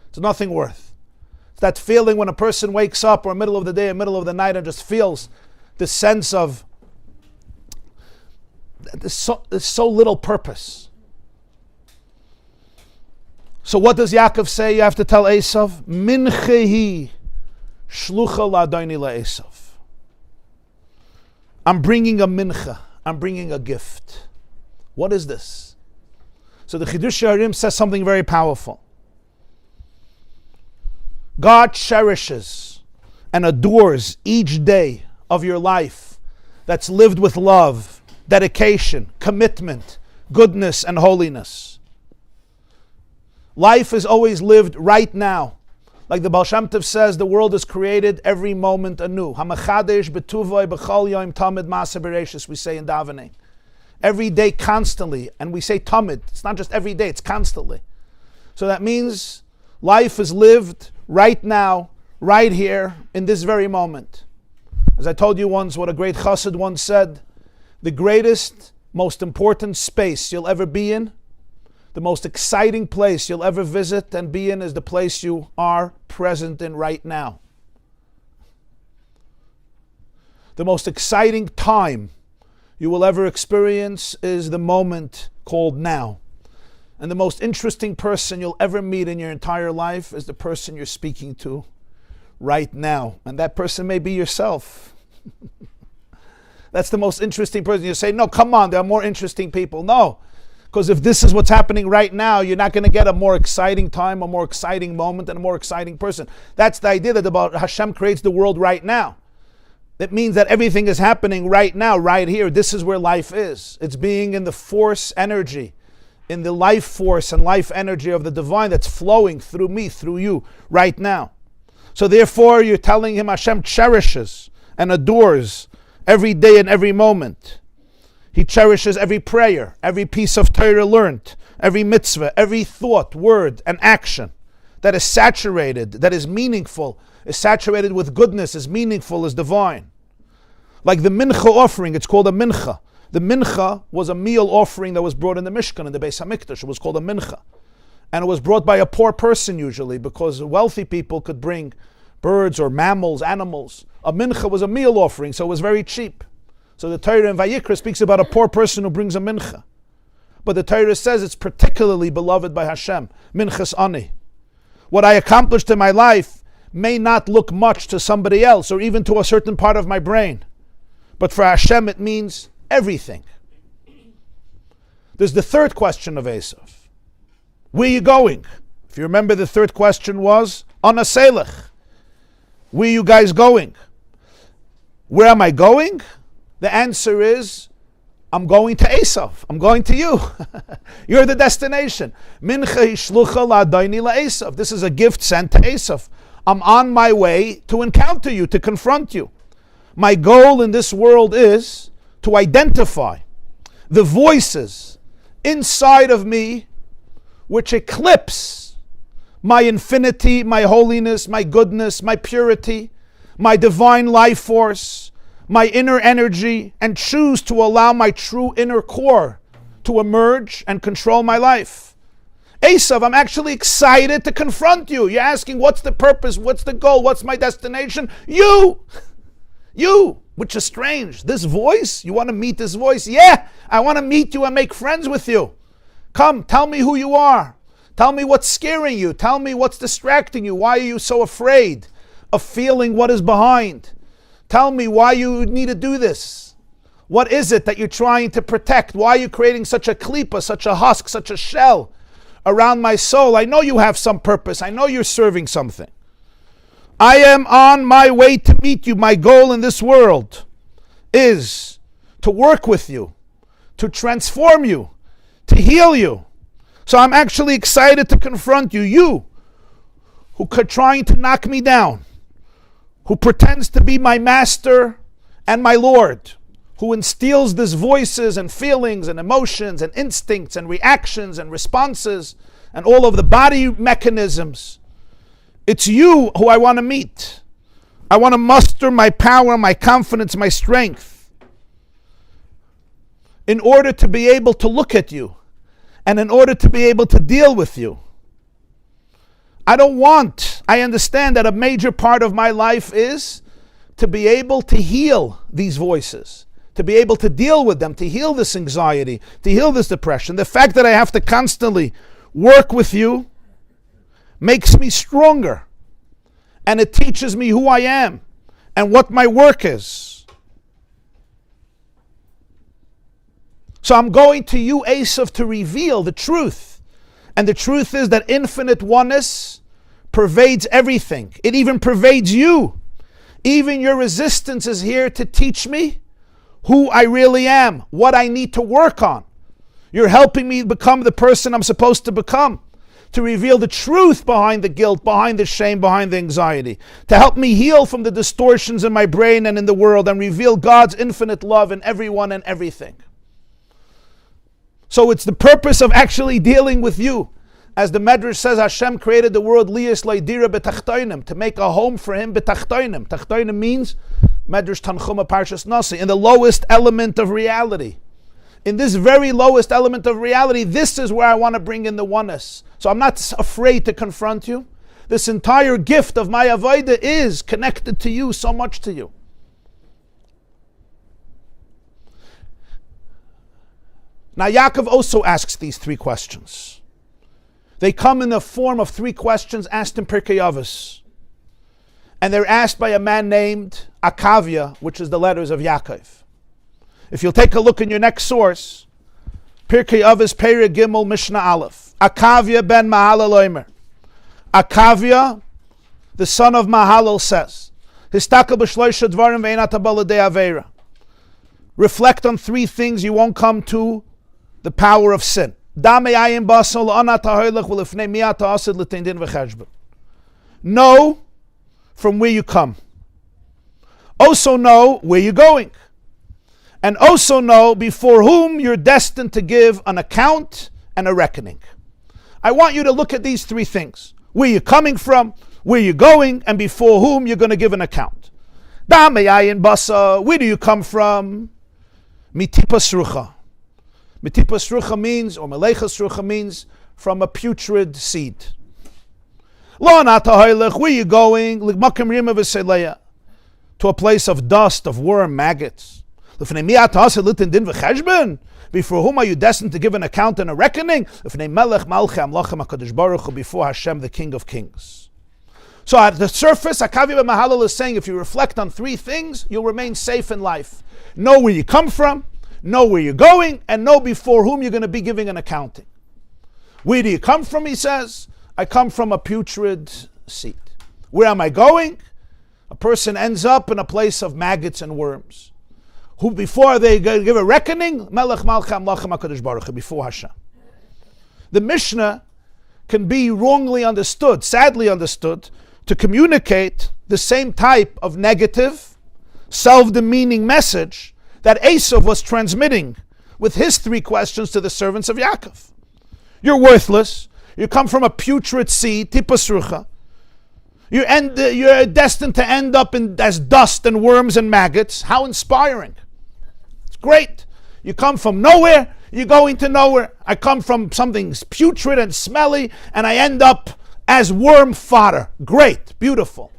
It's nothing worth. It's that feeling when a person wakes up or middle of the day or middle of the night and just feels the sense of there's so little purpose. So what does Yaakov say? You have to tell Eisav, Minchehi shlucha la'adayni la'Eisav. I'm bringing a mincha. I'm bringing a gift. What is this? So the Chidush Harim says something very powerful. God cherishes and adores each day of your life that's lived with love, dedication, commitment, goodness, and holiness. Life is always lived right now. Like the Baal Shem Tov says, the world is created every moment anew. Hamachadesh betuvoi b'chol yom tamid ma'aseh bereishis, we say in davening. Every day, constantly. And we say tamid. It's not just every day, it's constantly. So that means life is lived right now, right here, in this very moment. As I told you once, what a great chassid once said, the greatest, most important space you'll ever be in, the most exciting place you'll ever visit and be in is the place you are present in right now. The most exciting time you will ever experience is the moment called now. And the most interesting person you'll ever meet in your entire life is the person you're speaking to right now. And that person may be yourself. That's the most interesting person. You say, no, come on, there are more interesting people. No. Because if this is what's happening right now, you're not going to get a more exciting time, a more exciting moment, and a more exciting person. That's the idea that about Hashem creates the world right now. That means that everything is happening right now, right here. This is where life is. It's being in the force energy, in the life force and life energy of the divine that's flowing through me, through you, right now. So therefore, you're telling him Hashem cherishes and adores every day and every moment. He cherishes every prayer, every piece of Torah learned, every mitzvah, every thought, word, and action that is saturated, that is meaningful, is saturated with goodness, is meaningful, is divine. Like the mincha offering, it's called a mincha. The mincha was a meal offering that was brought in the Mishkan, in the Beis HaMikdash. It was called a mincha. And it was brought by a poor person usually, because wealthy people could bring birds or mammals, animals. A mincha was a meal offering, so it was very cheap. So the Torah in Vayikra speaks about a poor person who brings a mincha. But the Torah says it's particularly beloved by Hashem. Minchas ani. What I accomplished in my life may not look much to somebody else or even to a certain part of my brain. But for Hashem it means everything. There's the third question of Eisav. Where are you going? If you remember, the third question was, Ana Selech. Where are you guys going? Where am I going? The answer is, I'm going to Eisav. I'm going to you. You're the destination. Mincha hishlucha la'adayni la'Eisav. This is a gift sent to Eisav. I'm on my way to encounter you, to confront you. My goal in this world is to identify the voices inside of me which eclipse my infinity, my holiness, my goodness, my purity, my divine life force, my inner energy, and choose to allow my true inner core to emerge and control my life. Eisav, I'm actually excited to confront you. You're asking, what's the purpose? What's the goal? What's my destination? You, which is strange. This voice, you want to meet this voice? Yeah, I want to meet you and make friends with you. Come, tell me who you are. Tell me what's scaring you. Tell me what's distracting you. Why are you so afraid of feeling what is behind? Tell me why you need to do this. What is it that you're trying to protect? Why are you creating such a klipa, such a husk, such a shell around my soul? I know you have some purpose. I know you're serving something. I am on my way to meet you. My goal in this world is to work with you, to transform you, to heal you. So I'm actually excited to confront you. You who are trying to knock me down, who pretends to be my master and my Lord, who instills these voices and feelings and emotions and instincts and reactions and responses and all of the body mechanisms. It's you who I want to meet. I want to muster my power, my confidence, my strength in order to be able to look at you and in order to be able to deal with you. I understand that a major part of my life is to be able to heal these voices, to be able to deal with them, to heal this anxiety, to heal this depression. The fact that I have to constantly work with you makes me stronger. And it teaches me who I am and what my work is. So I'm going to you, Eisav, to reveal the truth. And the truth is that infinite oneness pervades everything. It even pervades you. Even your resistance is here to teach me who I really am, what I need to work on. You're helping me become the person I'm supposed to become, to reveal the truth behind the guilt, behind the shame, behind the anxiety, to help me heal from the distortions in my brain and in the world and reveal God's infinite love in everyone and everything. So it's the purpose of actually dealing with you. As the Medrash says, Hashem created the world liyas leidira betachtoinim, to make a home for him betachtoinim. Tachtoinim means, Medrash Tanchuma Parshas Monsey, in the lowest element of reality. In this very lowest element of reality, this is where I want to bring in the oneness. So I'm not afraid to confront you. This entire gift of my avodah is connected to you, so much to you. Now Yaakov also asks these three questions. They come in the form of three questions asked in Pirkei Avos. And they're asked by a man named Akavia, which is the letters of Yaakov. If you'll take a look in your next source, Pirkei Avos, Perek Gimel, Mishnah Aleph. Akavia ben Mahalal Omer. Akavia, the son of Mahalal, says, Histakel b'shloisha dvarim ve'enat habaladei aveira. Reflect on three things, you won't come to the power of sin. Know from where you come. Also know where you're going. And also know before whom you're destined to give an account and a reckoning. I want you to look at these three things. Where you're coming from, where you're going, and before whom you're going to give an account. Where do you come from? Mitipas rucha. Mitipas rucha means, or melechas rucha means, from a putrid seed. Where are you going? To a place of dust, of worm, maggots. Before whom are you destined to give an account and a reckoning? Before Hashem, the King of Kings. So at the surface, Akavi ben Mahalal is saying, if you reflect on three things, you'll remain safe in life. Know where you come from, know where you're going, and know before whom you're going to be giving an accounting. Where do you come from, he says? I come from a putrid seed. Where am I going? A person ends up in a place of maggots and worms. Who, before they give a reckoning, Melech Malcham Lachem HaKadosh Baruch Hu, before Hashem. The Mishnah can be wrongly understood, sadly understood, to communicate the same type of negative, self-demeaning message that Eisav was transmitting with his three questions to the servants of Yaakov. You're worthless. You come from a putrid seed, tipas rucha. You're destined to end up as dust and worms and maggots. How inspiring. It's great. You come from nowhere, you're going to nowhere. I come from something putrid and smelly, and I end up as worm fodder. Great, beautiful.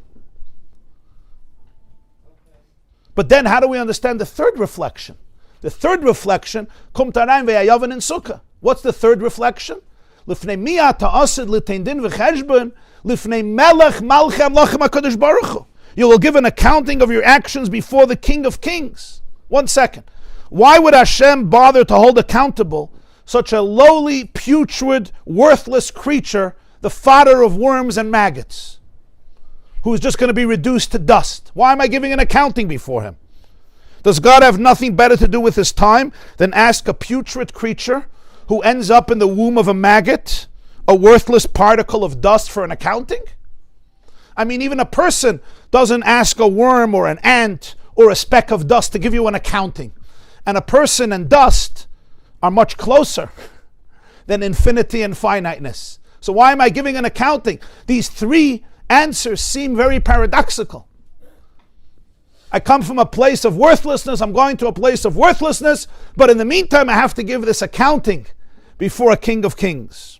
But then how do we understand the third reflection? The third reflection, kum tarayim ve'ayavan in sukkah. What's the third reflection? Lifnei miya ta'asid l'tein din v'cheshbon, lifnei melech malchei amlachim HaKadosh Baruch Hu. You will give an accounting of your actions before the King of Kings. 1 second. Why would Hashem bother to hold accountable such a lowly, putrid, worthless creature, the fodder of worms and maggots, who is just going to be reduced to dust? Why am I giving an accounting before him? Does God have nothing better to do with his time than ask a putrid creature who ends up in the womb of a maggot, a worthless particle of dust, for an accounting? I mean, even a person doesn't ask a worm or an ant or a speck of dust to give you an accounting. And a person and dust are much closer than infinity and finiteness. So why am I giving an accounting? These three answers seem very paradoxical. I come from a place of worthlessness, I'm going to a place of worthlessness, but in the meantime I have to give this accounting before a King of Kings.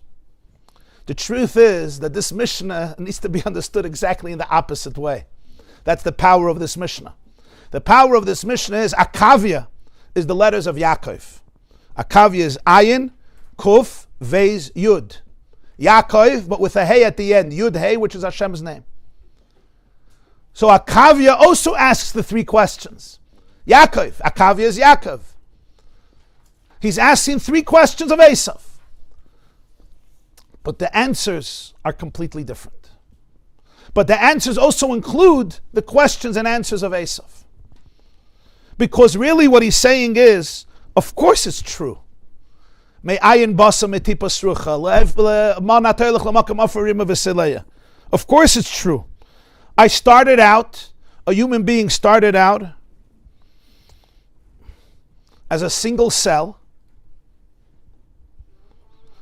The truth is that this Mishnah needs to be understood exactly in the opposite way. That's the power of this Mishnah. The power of this Mishnah is Akavia, is the letters of Yaakov. Akavya is Ayin, Kuf, Vez, Yud. Yaakov, but with a Hey at the end. Yud, Hey, which is Hashem's name. So Akavya also asks the three questions. Yaakov. Akavya is Yaakov. He's asking three questions of Eisav. But the answers are completely different. But the answers also include the questions and answers of Eisav. Because really what he's saying is, of course it's true. Of course it's true. A human being started out as a single cell,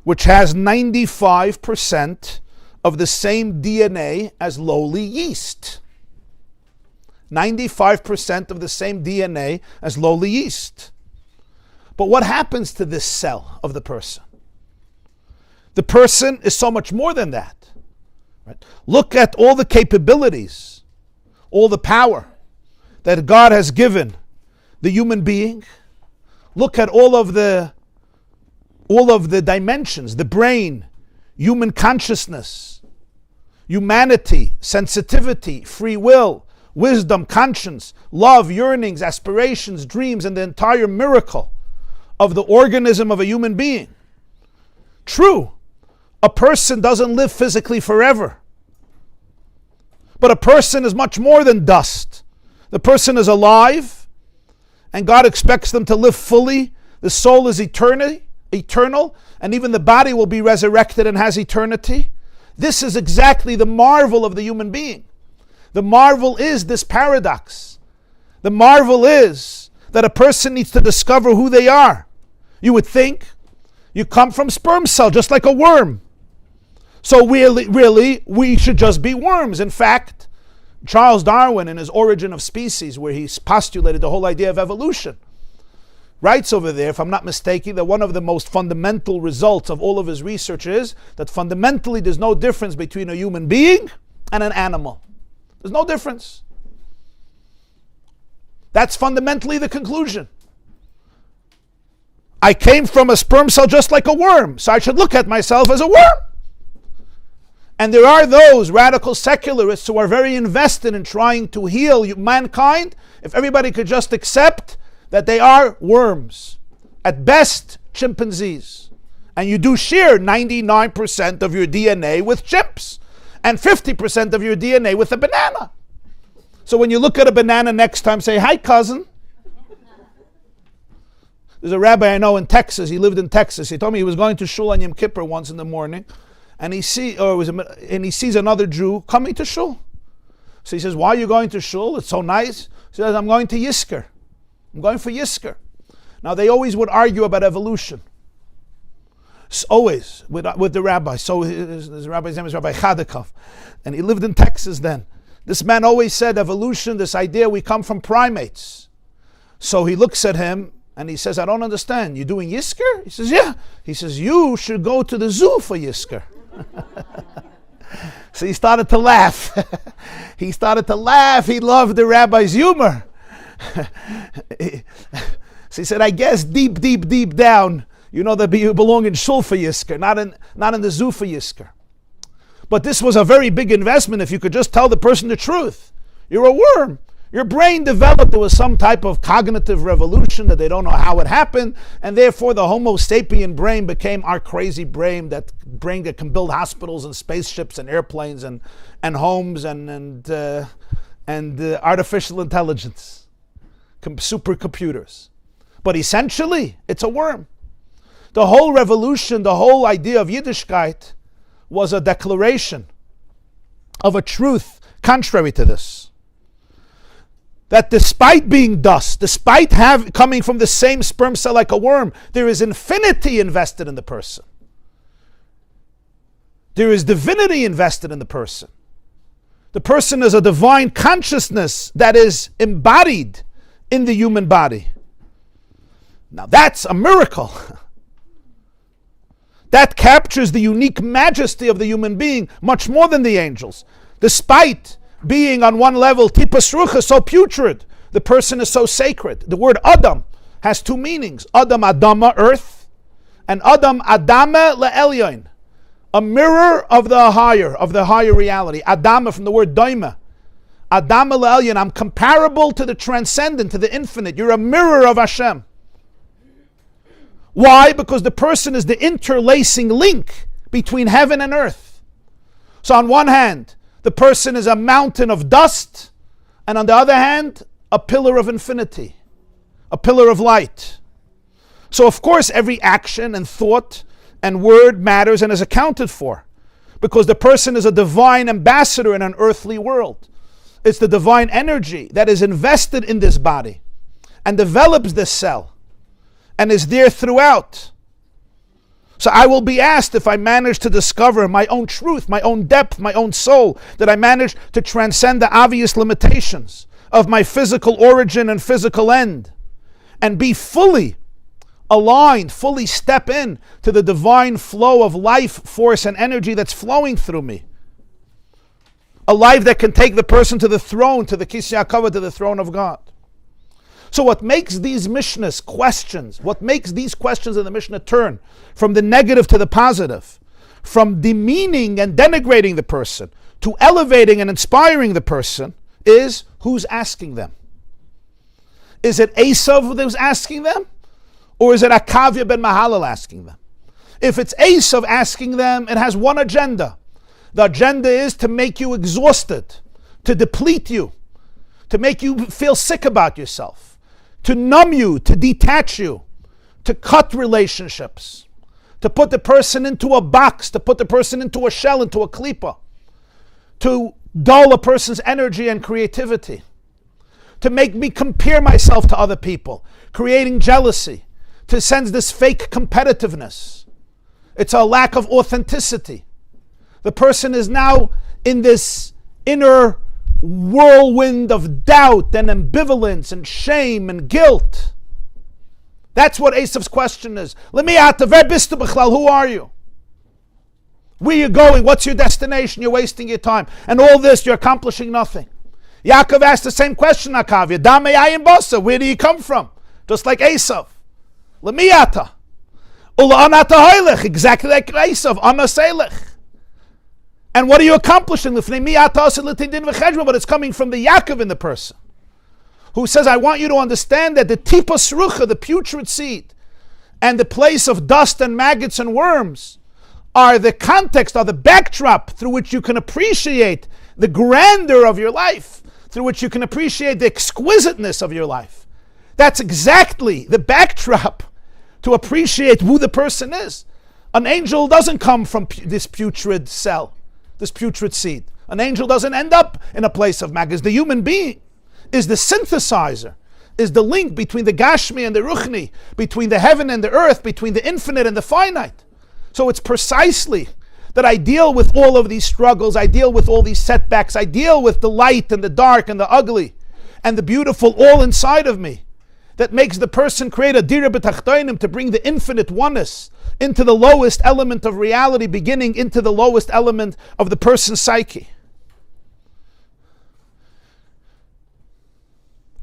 which has 95% of the same DNA as lowly yeast. 95% of the same DNA as lowly yeast. But what happens to this cell of the person? The person is so much more than that. Right? Look at all the capabilities, all the power that God has given the human being. Look at all of the dimensions, the brain, human consciousness, humanity, sensitivity, free will, wisdom, conscience, love, yearnings, aspirations, dreams, and the entire miracle of the organism of a human being. True, a person doesn't live physically forever. But a person is much more than dust. The person is alive, and God expects them to live fully. The soul is eternal, and even the body will be resurrected and has eternity. This is exactly the marvel of the human being. The marvel is this paradox. The marvel is that a person needs to discover who they are. You would think you come from sperm cell, just like a worm. So really, we should just be worms. In fact, Charles Darwin, in his Origin of Species, where he's postulated the whole idea of evolution, writes over there, if I'm not mistaken, that one of the most fundamental results of all of his research is that fundamentally there's no difference between a human being and an animal. There's no difference. That's fundamentally the conclusion. I came from a sperm cell just like a worm, so I should look at myself as a worm. And there are those radical secularists who are very invested in trying to heal mankind if everybody could just accept that they are worms. At best, chimpanzees. And you do share 99% of your DNA with chimps and 50% of your DNA with a banana. So when you look at a banana next time, say, "Hi, cousin." There's a rabbi I know in Texas. He lived in Texas. He told me he was going to shul on Yom Kippur once in the morning, and he sees another Jew coming to shul. So he says, "Why are you going to shul? It's so nice." He says, "I'm going to Yisker. I'm going for Yisker." Now they always would argue about evolution. Always with the rabbi. So his rabbi's name is Rabbi Chadikov, and he lived in Texas then. This man always said evolution, this idea we come from primates. So he looks at him and he says, "I don't understand. You doing Yisker?" He says, "Yeah." He says, "You should go to the zoo for Yisker." So he started to laugh. He started to laugh. He loved the rabbi's humor. So he said, "I guess deep down, you know that you belong in shul for Yisker, not in the zoo for Yisker." But this was a very big investment if you could just tell the person the truth. You're a worm. Your brain developed, there was some type of cognitive revolution that they don't know how it happened, and therefore the Homo sapien brain became our crazy brain that can build hospitals and spaceships and airplanes and homes and artificial intelligence, supercomputers. But essentially, it's a worm. The whole revolution, the whole idea of Yiddishkeit was a declaration of a truth contrary to this. That despite being dust, despite coming from the same sperm cell like a worm, there is infinity invested in the person. There is divinity invested in the person. The person is a divine consciousness that is embodied in the human body. Now that's a miracle. That captures the unique majesty of the human being much more than the angels. Despite being on one level, tipas rucha, so putrid, the person is so sacred. The word Adam has two meanings. Adam Adama, earth, and Adam Adama le'elyon, a mirror of the higher reality. Adama from the word doima. Adama le'elyon, I'm comparable to the transcendent, to the infinite. You're a mirror of Hashem. Why? Because the person is the interlacing link between heaven and earth. So on one hand, the person is a mountain of dust, and on the other hand, a pillar of infinity, a pillar of light. So of course every action and thought and word matters and is accounted for, because the person is a divine ambassador in an earthly world. It's the divine energy that is invested in this body and develops this cell and is there throughout. So I will be asked if I manage to discover my own truth, my own depth, my own soul, that I manage to transcend the obvious limitations of my physical origin and physical end, and be fully aligned, fully step in to the divine flow of life, force, and energy that's flowing through me. A life that can take the person to the throne, to the Kislev, to the throne of God. So what makes these Mishnahs questions, what makes these questions in the Mishnah turn from the negative to the positive, from demeaning and denigrating the person to elevating and inspiring the person, is who's asking them. Is it Eisav who's asking them? Or is it Akavya ben Mahalal asking them? If it's Eisav asking them, it has one agenda. The agenda is to make you exhausted, to deplete you, to make you feel sick about yourself, to numb you, to detach you, to cut relationships, to put the person into a box, to put the person into a shell, into a klipa, to dull a person's energy and creativity, to make me compare myself to other people, creating jealousy, to sense this fake competitiveness. It's a lack of authenticity. The person is now in this inner whirlwind of doubt and ambivalence and shame and guilt. That's what Esav's question is. Who are you? Where are you going? What's your destination? You're wasting your time. And all this, you're accomplishing nothing. Yaakov asked the same question, Akavya. Damei ayin basa. Where do you come from? Just like Eisav. Lemiyata. Ula anata hoylech. Exactly like Eisav. Anaselech. And what are you accomplishing? But it's coming from the Yaakov in the person, who says, I want you to understand that the tipos rucha, the putrid seed, and the place of dust and maggots and worms are the context, are the backdrop through which you can appreciate the grandeur of your life, through which you can appreciate the exquisiteness of your life. That's exactly the backdrop to appreciate who the person is. An angel doesn't come from this putrid cell, this putrid seed. An angel doesn't end up in a place of maggots. The human being is the synthesizer, is the link between the Gashmi and the Ruchni, between the heaven and the earth, between the infinite and the finite. So it's precisely that I deal with all of these struggles, I deal with all these setbacks, I deal with the light and the dark and the ugly and the beautiful all inside of me, that makes the person create a dira b'tachtonim, to bring the infinite oneness into the lowest element of reality, beginning into the lowest element of the person's psyche.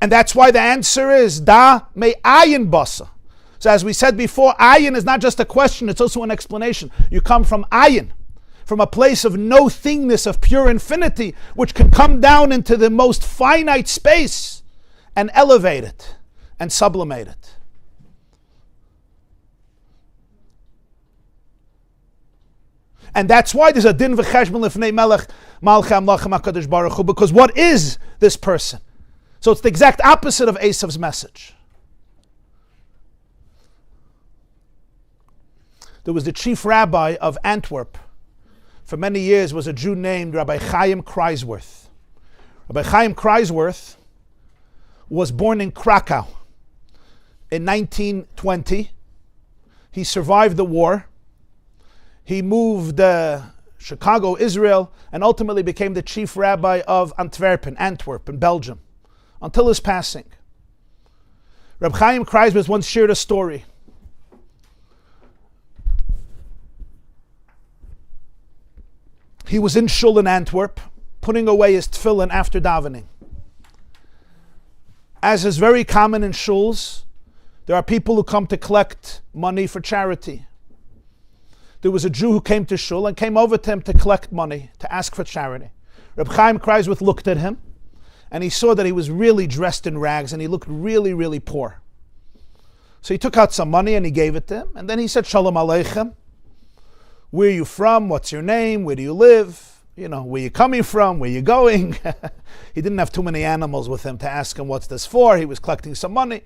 And that's why the answer is da me ayin basa. So as we said before, ayin is not just a question, it's also an explanation. You come from ayin, from a place of no thingness, of pure infinity, which can come down into the most finite space and elevate it and sublimate it. And that's why there's a din v'cheshbon lifnei melech malchei amlachim HaKadosh Baruch Hu, because what is this person? So it's the exact opposite of Esav's message. There was the chief rabbi of Antwerp. For many years was a Jew named Rabbi Chaim Kreisworth. Rabbi Chaim Kreisworth was born in Krakow in 1920. He survived the war. He moved Chicago, Israel, and ultimately became the chief rabbi of Antwerp in Belgium, until his passing. Reb Chaim Kreisworth once shared a story. He was in shul in Antwerp, putting away his tefillin after davening. As is very common in shuls, There are people who come to collect money for charity. There was a Jew who came to shul and came over to him to collect money, to ask for charity. Reb Chaim Kreiswirth looked at him, and he saw that he was really dressed in rags, and he looked really, really poor. So he took out some money and he gave it to him, and then he said, Shalom Aleichem. Where are you from? What's your name? Where do you live? You know, where you coming from? Where you going? He didn't have too many animals with him to ask him, what's this for? He was collecting some money.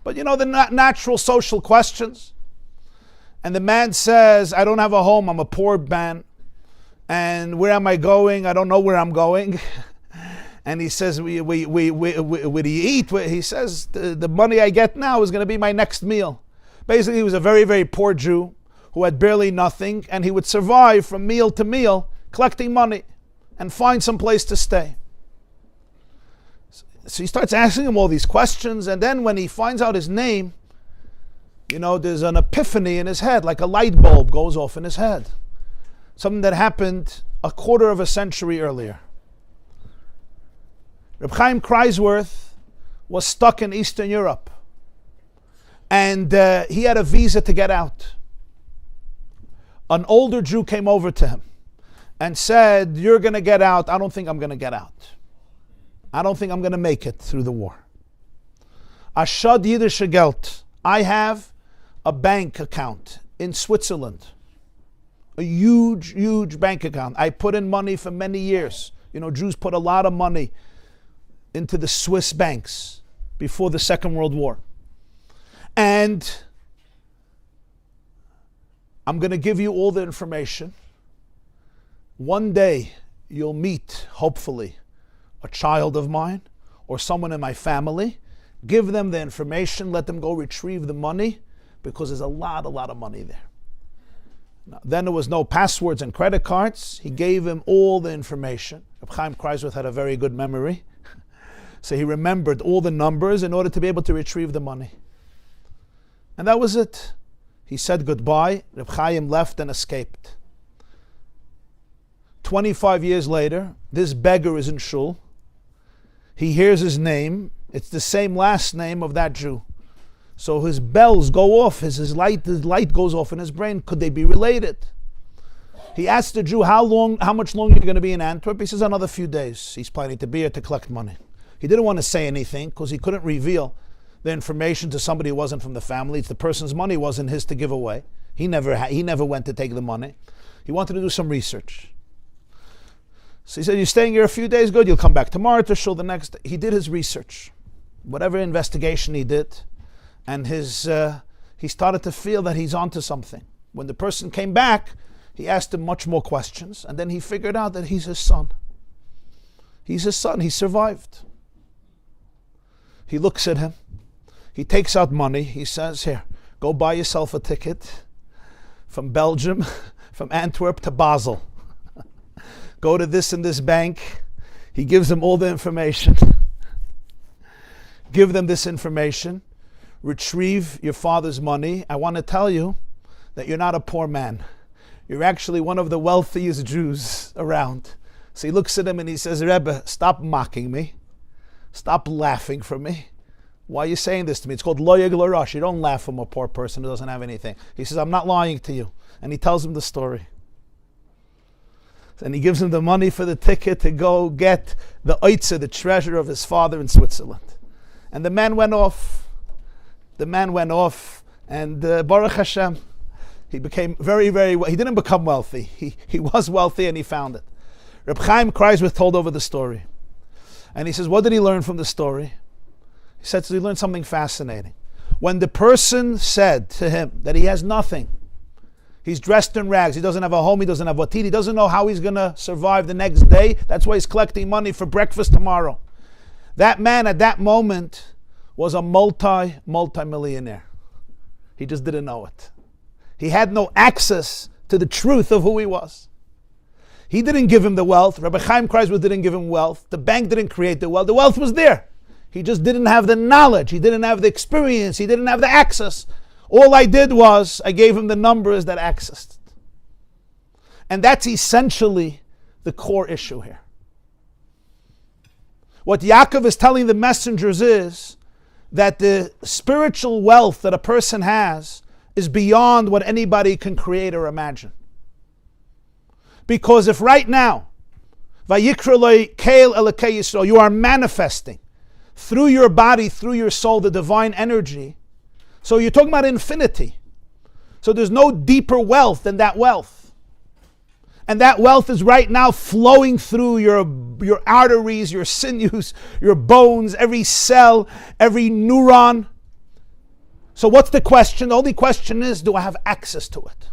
But you know, the natural social questions. And the man says, I don't have a home, I'm a poor man. And where am I going? I don't know where I'm going. And he says, where do you eat? He says, the money I get now is going to be my next meal. Basically, he was a very, very poor Jew who had barely nothing, and he would survive from meal to meal, collecting money and find some place to stay. So he starts asking him all these questions, and then when he finds out his name, you know, there's an epiphany in his head, like a light bulb goes off in his head. Something that happened a quarter of a century earlier. Reb Chaim Kreiswirth was stuck in Eastern Europe, and he had a visa to get out. An older Jew came over to him and said, you're going to get out. I don't think I'm going to get out. I don't think I'm going to make it through the war. Ashad Yiddish Geld. I have a bank account in Switzerland. A huge, huge bank account. I put in money for many years. You know, Jews put a lot of money into the Swiss banks before the Second World War. And I'm going to give you all the information. One day you'll meet, hopefully, a child of mine or someone in my family. Give them the information, let them go retrieve the money, because there's a lot of money there. Now, then there was no passwords and credit cards. He gave him all the information. Reb Chaim Kreiswirth had a very good memory. So he remembered all the numbers in order to be able to retrieve the money. And that was it. He said goodbye. Reb Chaim left and escaped. 25 years later, this beggar is in shul. He hears his name. It's the same last name of that Jew. So his bells go off, his light goes off in his brain. Could they be related? He asked the Jew, how much longer are you going to be in Antwerp? He says, another few days. He's planning to be here to collect money. He didn't want to say anything because he couldn't reveal the information to somebody who wasn't from the family. It's the person's money, wasn't his to give away. He never went to take the money. He wanted to do some research. So he said, you're staying here a few days? Good, you'll come back tomorrow to shul the next day. He did his research, whatever investigation he did, and he started to feel that he's onto something. When the person came back, he asked him much more questions, and then he figured out that he's his son. He's his son, he survived. He looks at him, he takes out money, he says, here, go buy yourself a ticket from Belgium, from Antwerp to Basel. Go to this and this bank. He gives them all the information. Give them this information. Retrieve your father's money. I want to tell you that you're not a poor man. You're actually one of the wealthiest Jews around. So he looks at him and he says, Rebbe, stop mocking me. Stop laughing from me. Why are you saying this to me? It's called lo yigla rosh. You don't laugh from a poor person who doesn't have anything. He says, I'm not lying to you. And he tells him the story. And he gives him the money for the ticket to go get the oitze, the treasure of his father in Switzerland. And the man went off. And Baruch Hashem, he became very, very well. He didn't become wealthy. He was wealthy and he found it. Reb Chaim Kreiswirth told over the story. And he says, what did he learn from the story? He said, so he learned something fascinating. When the person said to him that he has nothing, he's dressed in rags, he doesn't have a home, he doesn't have what to eat, he doesn't know how he's going to survive the next day, that's why he's collecting money for breakfast tomorrow. That man at that moment was a multi-millionaire. He just didn't know it. He had no access to the truth of who he was. He didn't give him the wealth. Rabbi Chaim Kreiswirth didn't give him wealth. The bank didn't create the wealth. The wealth was there. He just didn't have the knowledge. He didn't have the experience. He didn't have the access. All I did was I gave him the numbers that accessed it. And that's essentially the core issue here. What Yaakov is telling the messengers is that the spiritual wealth that a person has is beyond what anybody can create or imagine. Because if right now, Vayikra lo Kael Elokei Yisrael, you are manifesting through your body, through your soul, the divine energy. So you're talking about infinity. So there's no deeper wealth than that wealth. And that wealth is right now flowing through your arteries, your sinews, your bones, every cell, every neuron. So what's the question? The only question is, do I have access to it?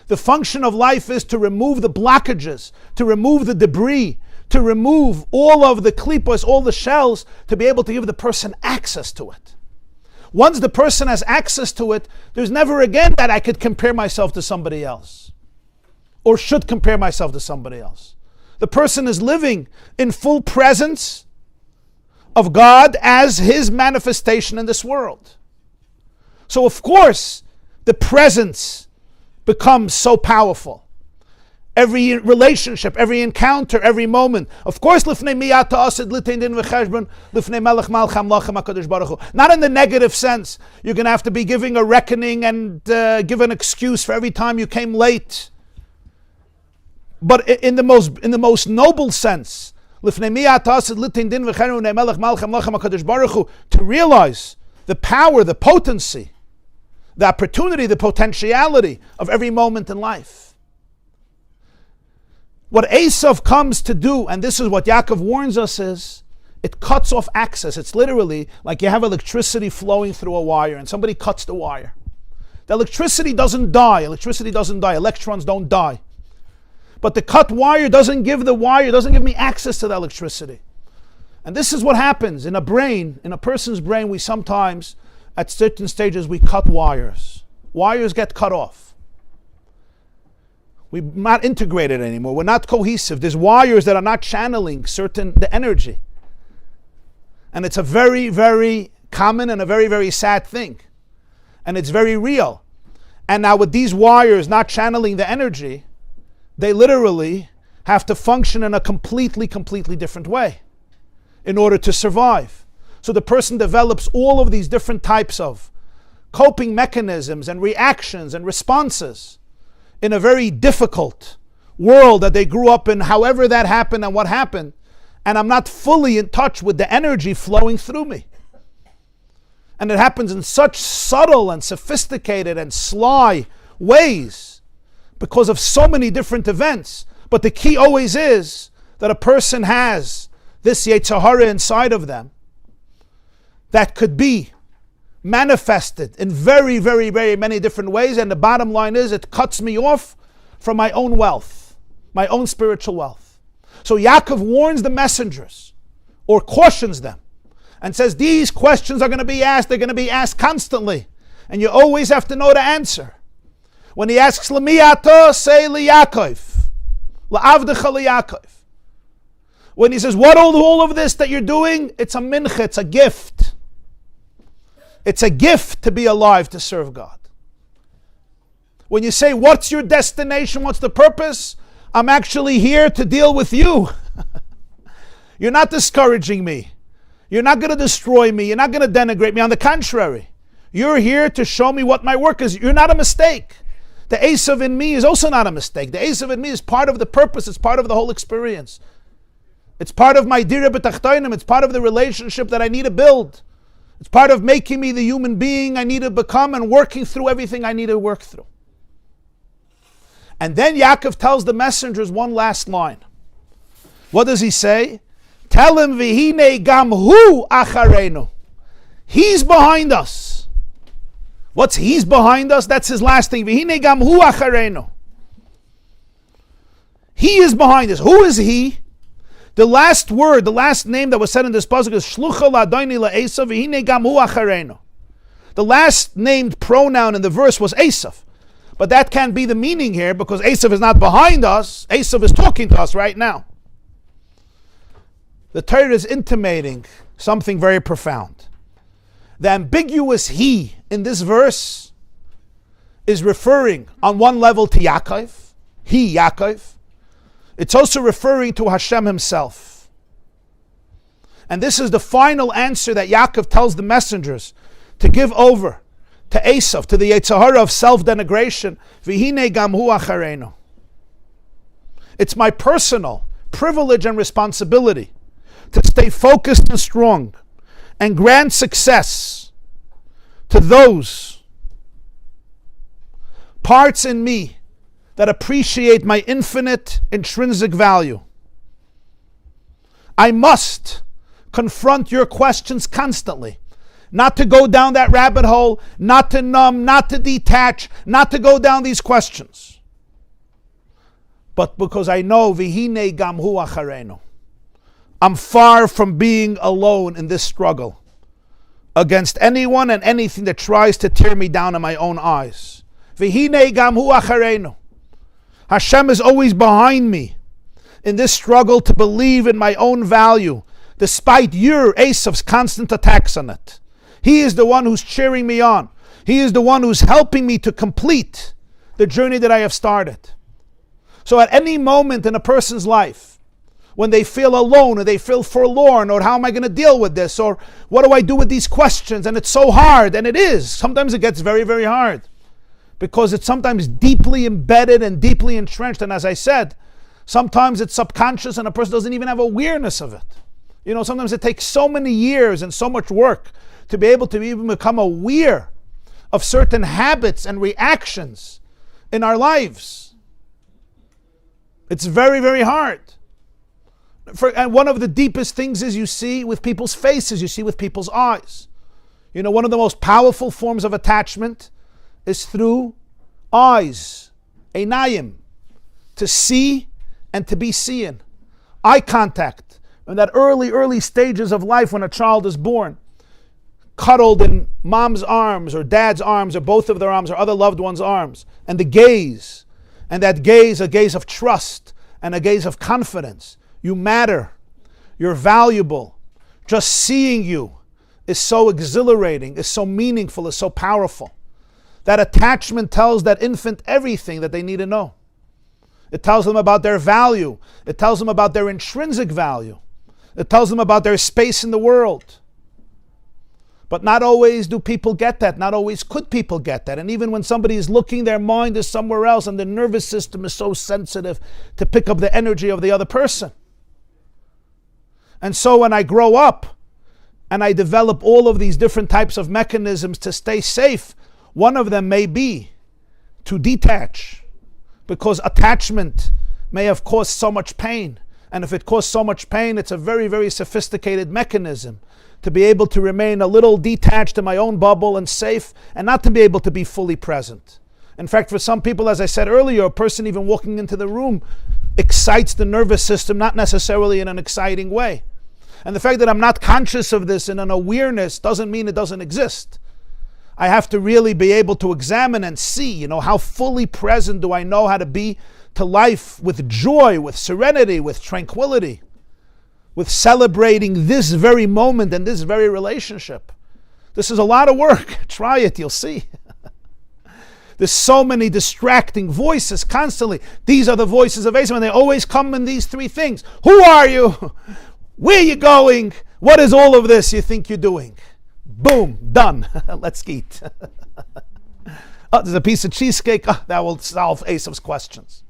The function of life is to remove the blockages, to remove the debris, to remove all of the klipos, all the shells, to be able to give the person access to it. Once the person has access to it, there's never again that I could compare myself to somebody else or should compare myself to somebody else. The person is living in full presence of God as his manifestation in this world. So of course, the presence becomes so powerful. Every relationship, every encounter, every moment. Of course, lifnei miyata asid litein din v'cheshbon lifnei melech malcham lachem HaKadosh Baruch Hu. Not in the negative sense. You're going to have to be giving a reckoning and give an excuse for every time you came late. But in the most noble sense, lifnei miyata asid litein din v'cheshbon lifnei melech malcham lachem HaKadosh Baruch Hu, to realize the power, the potency, the opportunity, the potentiality of every moment in life. What Eisav comes to do, and this is what Yaakov warns us, is it cuts off access. It's literally like you have electricity flowing through a wire and somebody cuts the wire. The electricity doesn't die. Electrons don't die. But the cut wire doesn't give me access to the electricity. And this is what happens in a brain, in a person's brain. We sometimes, at certain stages, we cut wires. Wires get cut off. We're not integrated anymore. We're not cohesive. There's wires that are not channeling the energy. And it's a very, very common and a very, very sad thing. And it's very real. And now with these wires not channeling the energy, they literally have to function in a completely different way in order to survive. So the person develops all of these different types of coping mechanisms and reactions and responses in a very difficult world that they grew up in, however that happened and what happened, and I'm not fully in touch with the energy flowing through me. And it happens in such subtle and sophisticated and sly ways because of so many different events. But the key always is that a person has this Yetzer Hara inside of them that could be manifested in very, very, very many different ways. And the bottom line is, it cuts me off from my own wealth, my own spiritual wealth. So Yaakov warns the messengers, or cautions them, and says these questions are going to be asked. They're going to be asked constantly, and you always have to know the answer. When he asks L'miyato, say L'Yaakov, L'avdecha L'Yaakov. When he says, what all of this that you're doing, it's a mincha, it's a gift. It's a gift to be alive, to serve God. When you say, what's your destination, what's the purpose? I'm actually here to deal with you. You're not discouraging me. You're not going to destroy me. You're not going to denigrate me. On the contrary, you're here to show me what my work is. You're not a mistake. The Eisav in me is also not a mistake. The Eisav in me is part of the purpose. It's part of the whole experience. It's part of my dira b'tachtonim. It's part of the relationship that I need to build. It's part of making me the human being I need to become and working through everything I need to work through. And then Yaakov tells the messengers one last line. What does he say? Tell him, V'hine gam hu acharenu. He's behind us. What's he's behind us? That's his last thing. V'hine gam hu acharenu. He is behind us. Who is he? The last word, the last name that was said in this pasuk is Shlucha la'adoni la'Eisav v'hine gam hu acharenu. The last named pronoun in the verse was Eisav. But that can't be the meaning here because Eisav is not behind us. Eisav is talking to us right now. The Torah is intimating something very profound. The ambiguous he in this verse is referring on one level to Yaakov. He, Yaakov. It's also referring to Hashem himself. And this is the final answer that Yaakov tells the messengers to give over to Eisav, to the Yetzer Hara of self-denigration. V'hinei gam hu acharenu. It's my personal privilege and responsibility to stay focused and strong and grant success to those parts in me that appreciate my infinite intrinsic value. I must confront your questions constantly. Not to go down that rabbit hole, not to numb, not to detach, not to go down these questions. But because I know, v'hinei gam hu acharenu, I'm far from being alone in this struggle against anyone and anything that tries to tear me down in my own eyes. V'hinei gam hu acharenu. Hashem is always behind me in this struggle to believe in my own value, despite your, Esav's, constant attacks on it. He is the one who's cheering me on. He is the one who's helping me to complete the journey that I have started. So at any moment in a person's life, when they feel alone or they feel forlorn, or how am I going to deal with this, or what do I do with these questions, and it's so hard, and it is. Sometimes it gets very, very hard because it's sometimes deeply embedded and deeply entrenched. And as I said, sometimes it's subconscious and a person doesn't even have awareness of it. Sometimes it takes so many years and so much work to be able to even become aware of certain habits and reactions in our lives. It's very, very hard. And one of the deepest things is you see with people's faces, you see with people's eyes. One of the most powerful forms of attachment is through eyes, einayim, to see and to be seen. Eye contact. In that early stages of life when a child is born, cuddled in mom's arms or dad's arms or both of their arms or other loved one's arms, and the gaze, and that gaze, a gaze of trust and a gaze of confidence. You matter. You're valuable. Just seeing you is so exhilarating, is so meaningful, is so powerful. That attachment tells that infant everything that they need to know. It tells them about their value. It tells them about their intrinsic value. It tells them about their space in the world. But not always do people get that. Not always could people get that. And even when somebody is looking, their mind is somewhere else and the nervous system is so sensitive to pick up the energy of the other person. And so when I grow up and I develop all of these different types of mechanisms to stay safe, one of them may be to detach, because attachment may have caused so much pain. And if it caused so much pain, it's a very, very sophisticated mechanism to be able to remain a little detached in my own bubble and safe, and not to be able to be fully present. In fact, for some people, as I said earlier, a person even walking into the room excites the nervous system, not necessarily in an exciting way. And the fact that I'm not conscious of this in an awareness doesn't mean it doesn't exist. I have to really be able to examine and see, how fully present do I know how to be to life with joy, with serenity, with tranquility, with celebrating this very moment and this very relationship. This is a lot of work. Try it, you'll see. There's so many distracting voices constantly. These are the voices of Esau, and they always come in these three things. Who are you? Where are you going? What is all of this you think you're doing? Boom, done. Let's eat. There's a piece of cheesecake. That will solve Esav's questions.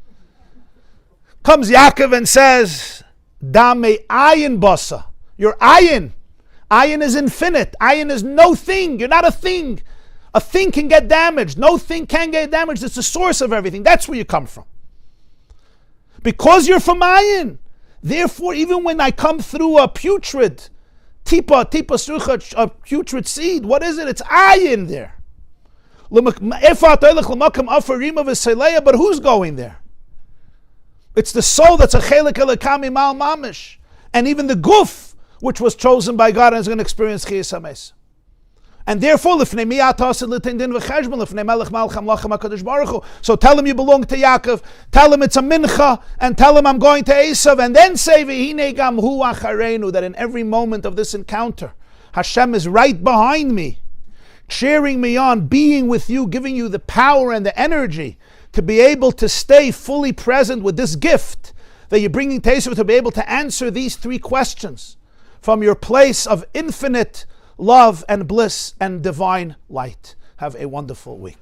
Comes Yaakov and says, Dame ayin basa. You're ayin. Ayin is infinite. Ayin is no thing. You're not a thing. A thing can get damaged. No thing can get damaged. It's the source of everything. That's where you come from. Because you're from ayin. Therefore, even when I come through a putrid tipa sucha, a putrid seed, what is it? It's ayin there. But who's going there? It's the soul that's a chelik elokami mal mamish. And even the guf, which was chosen by God and is going to experience chiyas hames. And therefore, so tell him you belong to Yaakov, tell him it's a mincha, and tell him I'm going to Eisav, and then say that in every moment of this encounter, Hashem is right behind me, cheering me on, being with you, giving you the power and the energy to be able to stay fully present with this gift that you're bringing to Eisav, to be able to answer these three questions from your place of infinite love and bliss and divine light. Have a wonderful week.